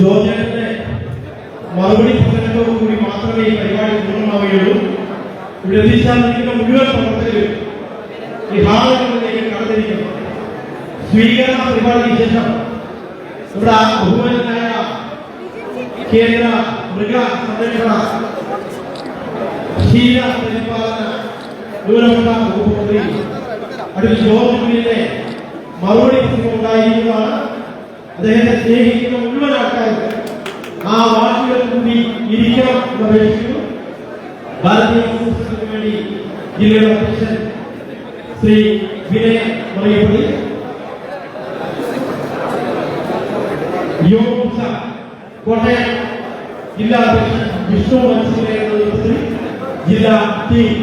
ജോർജിന്റെ മറുപടി പ്രസംഗത്തോടുകൂടി മാത്രമേ ഈ പരിപാടി പൂർണ്ണമാവുകയുള്ളൂ. ഇവിടെ എത്തിച്ചേർന്നിരിക്കുന്ന മുഴുവൻ പ്രവർത്തകരും ഈ ഹാളുകളിലേക്ക് കടന്നിരിക്കുന്നു. സ്വീകരണ പരിപാടിക്ക് ശേഷം ഇവിടെ ബഹുമാനായ കേന്ദ്ര മൃഗ സംരക്ഷണ ക്ഷീര പരിപാലന ന്യൂനപക്ഷ വകുപ്പ് മന്ത്രി അടുത്ത ജോർജിന്റെ മറുപടി പ്രസംഗം ഉണ്ടായിരിക്കുന്നതാണ്. അദ്ദേഹത്തെ സ്നേഹിക്കുന്ന മുഴുവൻ ആൾക്കാർക്ക് ആ വാക്കുകൾ കൂടി ഇരിക്കണം എന്ന് അപേക്ഷിക്കുന്നു. ഭാരതീയ കോൺഗ്രസിന് വേണ്ടി ജില്ലയുടെ അധ്യക്ഷൻ ശ്രീ വിനയ മറിയപ്പള്ളി, യുവമോർച്ച കോട്ടയം ജില്ലാ അധ്യക്ഷൻ വിഷ്ണു മനസ്സിലെ നേതൃത്വത്തിൽ ജില്ലാ ടീം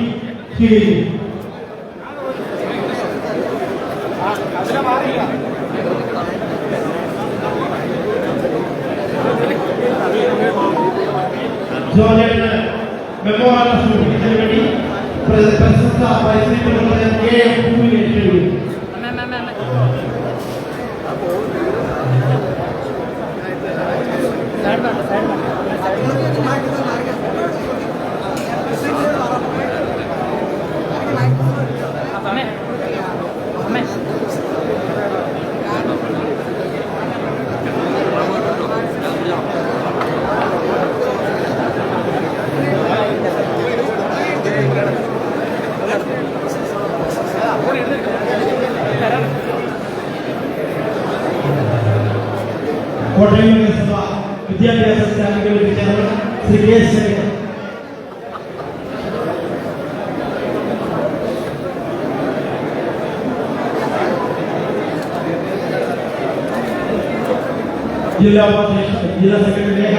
സ്വീകരിക്കുന്നു. ജോർജിന് മെമ്മോറിയൽ സൂചിപ്പിച്ചതിന് വേണ്ടി പ്രശസ്ത പരിസ്ഥിതി പ്രവർത്തകൻ KF പൂവിനെ ക്ഷണിക്കുന്നു. കോട്ടയം നഗരസഭ വിദ്യാഭ്യാസ standing committee chairman Shri K Sankaran, ജില്ലാ ഉപാധ്യക്ഷൻ ജില്ലാ സെക്രട്ടറി ലേഖ